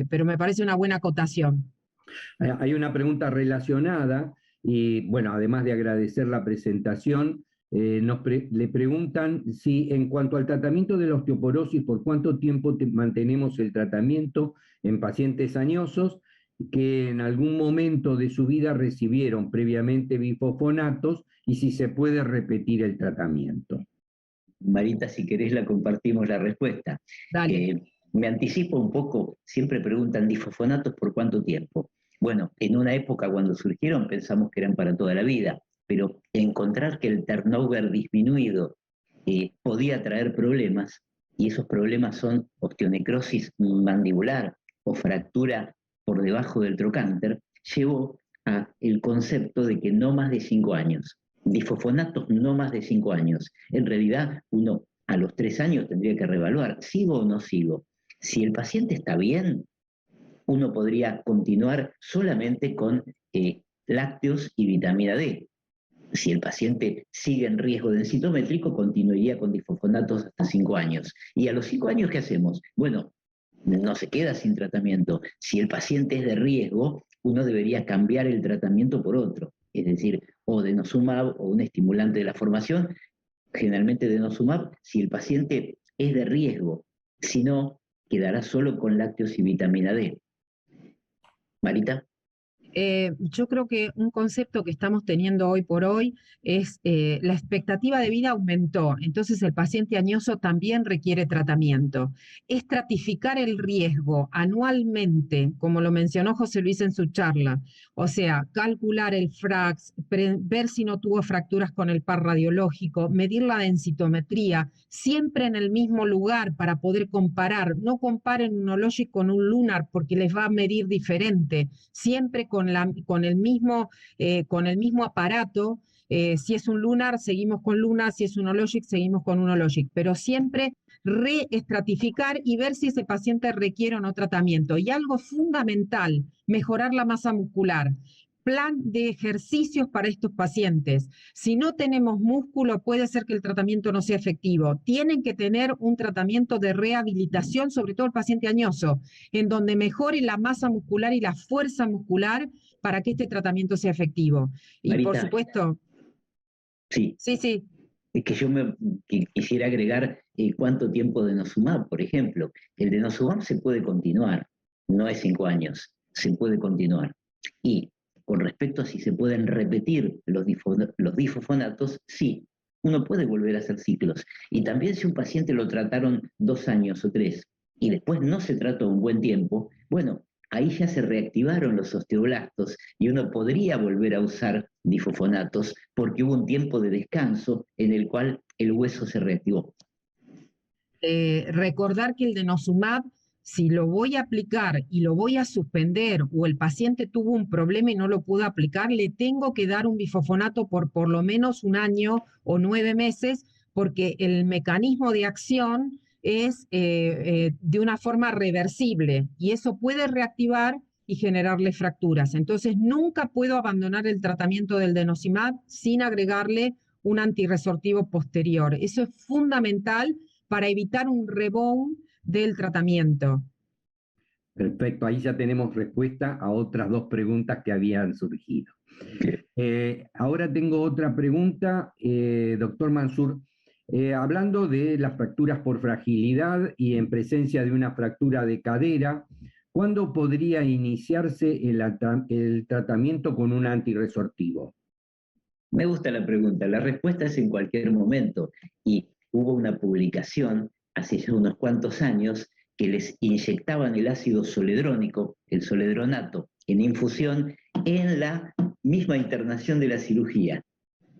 pero me parece una buena acotación. Hay una pregunta relacionada, y bueno, además de agradecer la presentación, le preguntan si en cuanto al tratamiento de la osteoporosis, ¿por cuánto tiempo mantenemos el tratamiento en pacientes añosos que en algún momento de su vida recibieron previamente bifosfonatos, y si se puede repetir el tratamiento? Marita, si querés la compartimos la respuesta. Dale. Me anticipo un poco, siempre preguntan difosfonatos por cuánto tiempo. Bueno, en una época cuando surgieron pensamos que eran para toda la vida, pero encontrar que el turnover disminuido podía traer problemas, y esos problemas son osteonecrosis mandibular o fractura por debajo del trocánter, llevó a el concepto de que no más de 5 años. Difosfonatos no más de 5 años. En realidad, uno a los 3 años tendría que reevaluar, ¿sigo o no sigo? Si el paciente está bien, uno podría continuar solamente con lácteos y vitamina D. Si el paciente sigue en riesgo densitométrico, continuaría con difosfonatos hasta 5 años. ¿Y a los 5 años qué hacemos? Bueno, no se queda sin tratamiento. Si el paciente es de riesgo, uno debería cambiar el tratamiento por otro, es decir, o denosumab o un estimulante de la formación, generalmente denosumab, si el paciente es de riesgo. Si no, quedará solo con lácteos y vitamina D. Marita. Yo creo que un concepto que estamos teniendo hoy por hoy es la expectativa de vida aumentó, entonces el paciente añoso también requiere tratamiento. Estratificar el riesgo anualmente, como lo mencionó José Luis en su charla, o sea, calcular el FRAX, ver si no tuvo fracturas con el par radiológico, medir la densitometría, siempre en el mismo lugar para poder comparar. No comparen un Hologic con un Lunar porque les va a medir diferente, siempre con el mismo aparato. Si es un Lunar, seguimos con Lunar; si es un Hologic, seguimos con un Hologic, pero siempre reestratificar y ver si ese paciente requiere o no tratamiento. Y algo fundamental, mejorar la masa muscular. Plan de ejercicios para estos pacientes. Si no tenemos músculo, puede ser que el tratamiento no sea efectivo. Tienen que tener un tratamiento de rehabilitación, sobre todo el paciente añoso, en donde mejore la masa muscular y la fuerza muscular para que este tratamiento sea efectivo. Y Marita, por supuesto... Sí. Sí. Es que yo quisiera agregar cuánto tiempo de denosumab, por ejemplo. El denosumab se puede continuar, no es 5 años, se puede continuar. Y con respecto a si se pueden repetir los difosfonatos, sí, uno puede volver a hacer ciclos. Y también si un paciente lo trataron 2 años o 3 y después no se trató un buen tiempo, bueno, ahí ya se reactivaron los osteoblastos y uno podría volver a usar difosfonatos porque hubo un tiempo de descanso en el cual el hueso se reactivó. Recordar que el denosumab, si lo voy a aplicar y lo voy a suspender, o el paciente tuvo un problema y no lo pudo aplicar, le tengo que dar un bifosfonato por lo menos 1 año o 9 meses, porque el mecanismo de acción es de una forma reversible y eso puede reactivar y generarle fracturas. Entonces, nunca puedo abandonar el tratamiento del denosumab sin agregarle un antirresortivo posterior. Eso es fundamental para evitar un rebound del tratamiento. Perfecto, ahí ya tenemos respuesta a otras 2 preguntas que habían surgido. Ahora tengo otra pregunta, doctor Mansur. Hablando de las fracturas por fragilidad y en presencia de una fractura de cadera, ¿cuándo podría iniciarse el tratamiento con un antirresortivo? Me gusta la pregunta. La respuesta es en cualquier momento. Y hubo una publicación hace ya unos cuantos años que les inyectaban el ácido zoledrónico, el zoledronato, en infusión en la misma internación de la cirugía.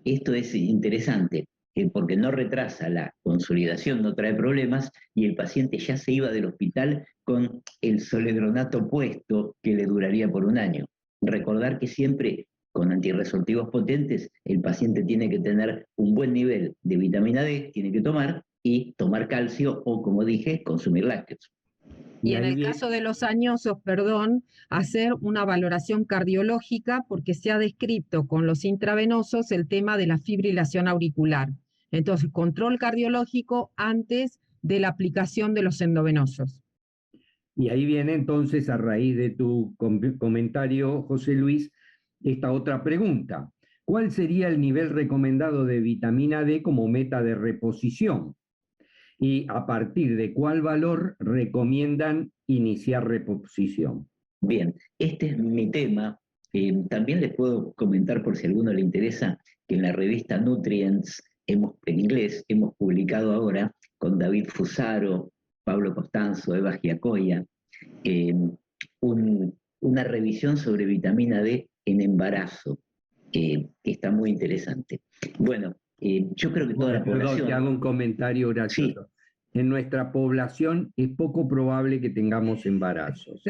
Esto es interesante, porque no retrasa la consolidación, no trae problemas, y el paciente ya se iba del hospital con el zoledronato puesto, que le duraría por 1 año. Recordar que siempre con antirresortivos potentes el paciente tiene que tener un buen nivel de vitamina D, tiene que tomar, y tomar calcio o, como dije, consumir lácteos. Y en el caso de los añosos, perdón, hacer una valoración cardiológica, porque se ha descrito con los intravenosos el tema de la fibrilación auricular. Entonces, control cardiológico antes de la aplicación de los endovenosos. Y ahí viene entonces, a raíz de tu comentario, José Luis, esta otra pregunta. ¿Cuál sería el nivel recomendado de vitamina D como meta de reposición? ¿Y a partir de cuál valor recomiendan iniciar reposición? Bien, este es mi tema. También les puedo comentar, por si a alguno le interesa, que en la revista Nutrients, en inglés, hemos publicado ahora con David Fusaro, Pablo Costanzo, Eva Giacoya, una revisión sobre vitamina D en embarazo, que está muy interesante. Bueno, yo creo que toda la población... Perdón, que hago un comentario gracioso. Sí. En nuestra población es poco probable que tengamos embarazos.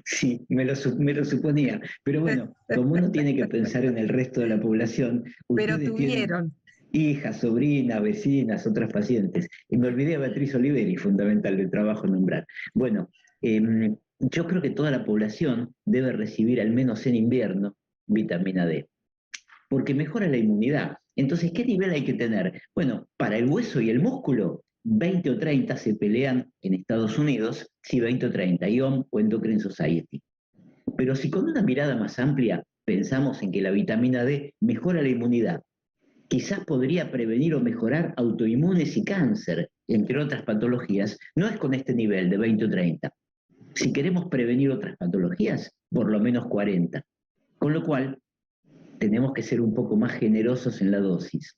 Sí, me lo suponía. Pero bueno, como uno tiene que pensar en el resto de la población, pero tuvieron hijas, sobrinas, vecinas, otras pacientes. Y me olvidé a Beatriz Oliveri, fundamental del trabajo nombrar. Bueno, yo creo que toda la población debe recibir, al menos en invierno, vitamina D, porque mejora la inmunidad. Entonces, ¿qué nivel hay que tener? Bueno, para el hueso y el músculo, 20 o 30 se pelean en Estados Unidos, sí, 20 o 30, IOM o Endocrine Society. Pero si con una mirada más amplia pensamos en que la vitamina D mejora la inmunidad, quizás podría prevenir o mejorar autoinmunes y cáncer, entre otras patologías, no es con este nivel de 20 o 30. Si queremos prevenir otras patologías, por lo menos 40. Con lo cual, tenemos que ser un poco más generosos en la dosis.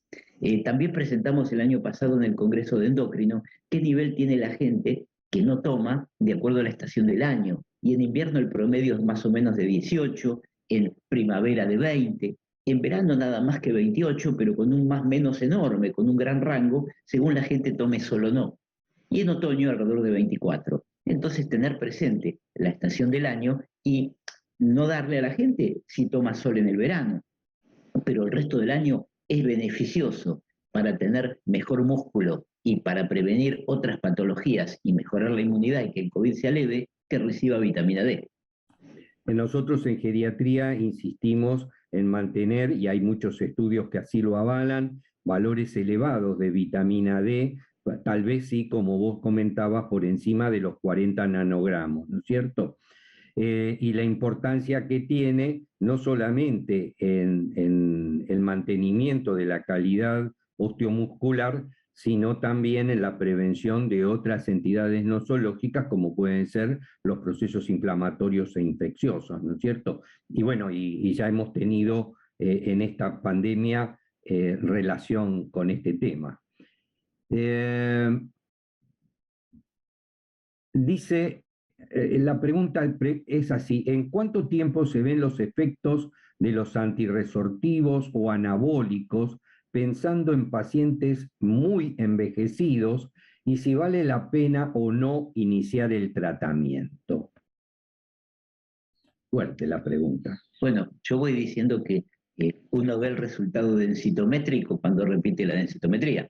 También presentamos el año pasado en el Congreso de Endocrino qué nivel tiene la gente que no toma de acuerdo a la estación del año. Y en invierno el promedio es más o menos de 18, en primavera de 20, en verano nada más que 28, pero con un más menos enorme, con un gran rango, según la gente tome sol o no. Y en otoño alrededor de 24. Entonces tener presente la estación del año y no darle a la gente si toma sol en el verano, pero el resto del año es beneficioso para tener mejor músculo y para prevenir otras patologías y mejorar la inmunidad y que el COVID sea leve, que reciba vitamina D. Nosotros en geriatría insistimos en mantener, y hay muchos estudios que así lo avalan, valores elevados de vitamina D, tal vez sí, como vos comentabas, por encima de los 40 nanogramos, ¿no es cierto? Y la importancia que tiene no solamente en el mantenimiento de la calidad osteomuscular, sino también en la prevención de otras entidades nosológicas como pueden ser los procesos inflamatorios e infecciosos, ¿no es cierto? Y bueno, y ya hemos tenido en esta pandemia relación con este tema. Dice, la pregunta es así: ¿en cuánto tiempo se ven los efectos de los antirresortivos o anabólicos pensando en pacientes muy envejecidos y si vale la pena o no iniciar el tratamiento? Fuerte la pregunta. Bueno, yo voy diciendo que uno ve el resultado densitométrico cuando repite la densitometría.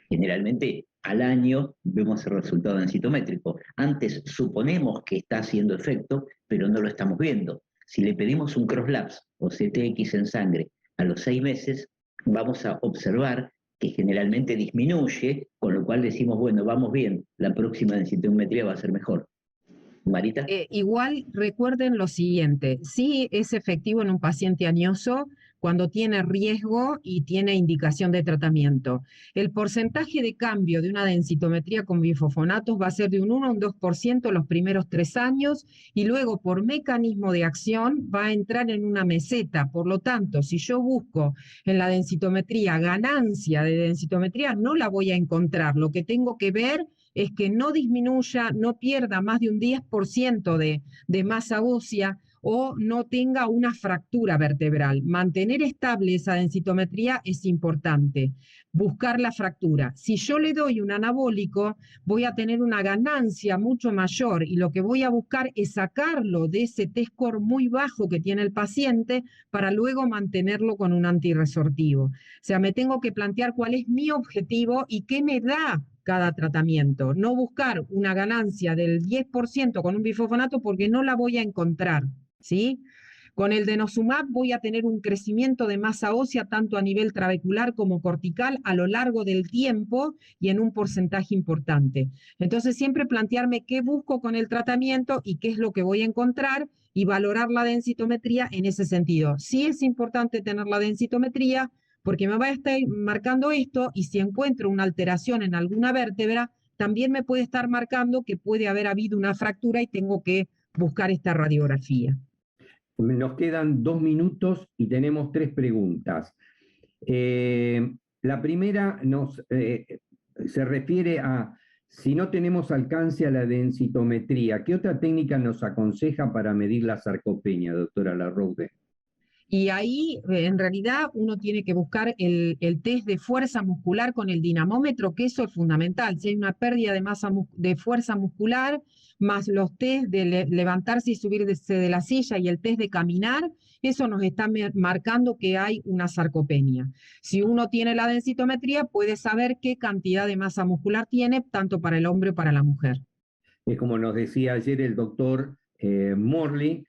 Generalmente al año vemos el resultado densitométrico. Antes suponemos que está haciendo efecto, pero no lo estamos viendo. Si le pedimos un crosslapse o CTX en sangre a los 6 meses, vamos a observar que generalmente disminuye, con lo cual decimos, bueno, vamos bien, la próxima densitometría va a ser mejor. Marita. Igual recuerden lo siguiente, sí es efectivo en un paciente añoso cuando tiene riesgo y tiene indicación de tratamiento. El porcentaje de cambio de una densitometría con bifosfonatos va a ser de un 1 a un 2% los primeros 3 años y luego por mecanismo de acción va a entrar en una meseta. Por lo tanto, si yo busco en la densitometría ganancia de densitometría, no la voy a encontrar. Lo que tengo que ver es que no disminuya, no pierda más de un 10% de masa ósea o no tenga una fractura vertebral. Mantener estable esa densitometría es importante. Buscar la fractura. Si yo le doy un anabólico, voy a tener una ganancia mucho mayor y lo que voy a buscar es sacarlo de ese T-score muy bajo que tiene el paciente para luego mantenerlo con un antirresortivo. O sea, me tengo que plantear cuál es mi objetivo y qué me da cada tratamiento. No buscar una ganancia del 10% con un bifosfonato porque no la voy a encontrar, ¿sí? Con el denosumab voy a tener un crecimiento de masa ósea tanto a nivel trabecular como cortical a lo largo del tiempo y en un porcentaje importante. Entonces siempre plantearme qué busco con el tratamiento y qué es lo que voy a encontrar y valorar la densitometría en ese sentido. Sí es importante tener la densitometría porque me va a estar marcando esto y si encuentro una alteración en alguna vértebra, también me puede estar marcando que puede haber habido una fractura y tengo que buscar esta radiografía. Nos quedan 2 minutos y tenemos 3 preguntas. La primera se refiere a si no tenemos alcance a la densitometría, ¿qué otra técnica nos aconseja para medir la sarcopenia, doctora Larroude? Y ahí, en realidad, uno tiene que buscar el test de fuerza muscular con el dinamómetro, que eso es fundamental. Si hay una pérdida de masa de fuerza muscular, más los test de levantarse y subirse de la silla y el test de caminar, eso nos está marcando que hay una sarcopenia. Si uno tiene la densitometría, puede saber qué cantidad de masa muscular tiene, tanto para el hombre como para la mujer. Como nos decía ayer el doctor Morley,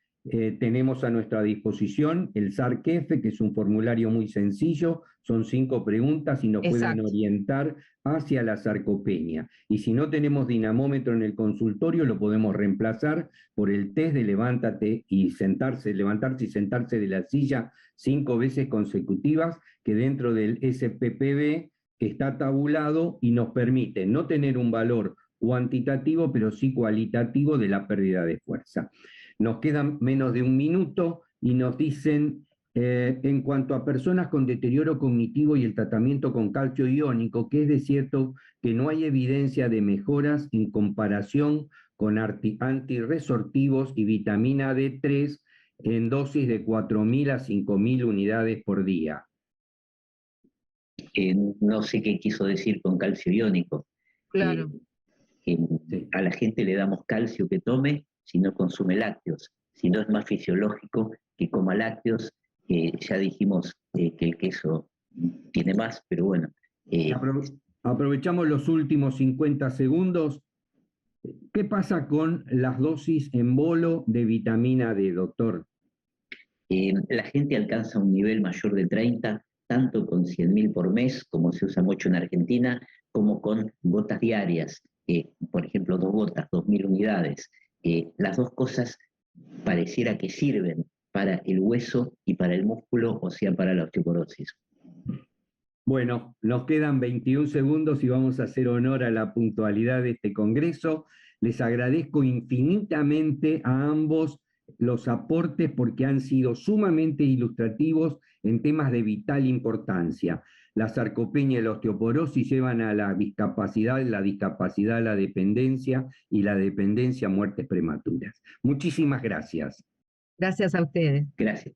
tenemos a nuestra disposición el SARC-F, que es un formulario muy sencillo, son 5 preguntas y nos pueden orientar hacia la sarcopenia. Y si no tenemos dinamómetro en el consultorio, lo podemos reemplazar por el test de levantarse y sentarse de la silla 5 veces consecutivas, que dentro del SPPB está tabulado y nos permite no tener un valor cuantitativo, pero sí cualitativo de la pérdida de fuerza. Nos quedan menos de 1 minuto y nos dicen, en cuanto a personas con deterioro cognitivo y el tratamiento con calcio iónico, que es de cierto que no hay evidencia de mejoras en comparación con antirresortivos y vitamina D3 en dosis de 4.000 a 5.000 unidades por día. No sé qué quiso decir con calcio iónico. Claro. A la gente le damos calcio que tome si no consume lácteos, si no es más fisiológico que coma lácteos, ya dijimos que el queso tiene más, pero bueno. Aprovechamos los últimos 50 segundos. ¿Qué pasa con las dosis en bolo de vitamina D, doctor? La gente alcanza un nivel mayor de 30, tanto con 100.000 por mes, como se usa mucho en Argentina, como con gotas diarias, por ejemplo, 2 gotas, 2.000 unidades. Las dos cosas pareciera que sirven para el hueso y para el músculo, o sea, para la osteoporosis. Bueno, nos quedan 21 segundos y vamos a hacer honor a la puntualidad de este congreso. Les agradezco infinitamente a ambos los aportes porque han sido sumamente ilustrativos en temas de vital importancia. La sarcopenia y la osteoporosis llevan a la discapacidad a la dependencia y la dependencia a muertes prematuras. Muchísimas gracias. Gracias a ustedes. Gracias.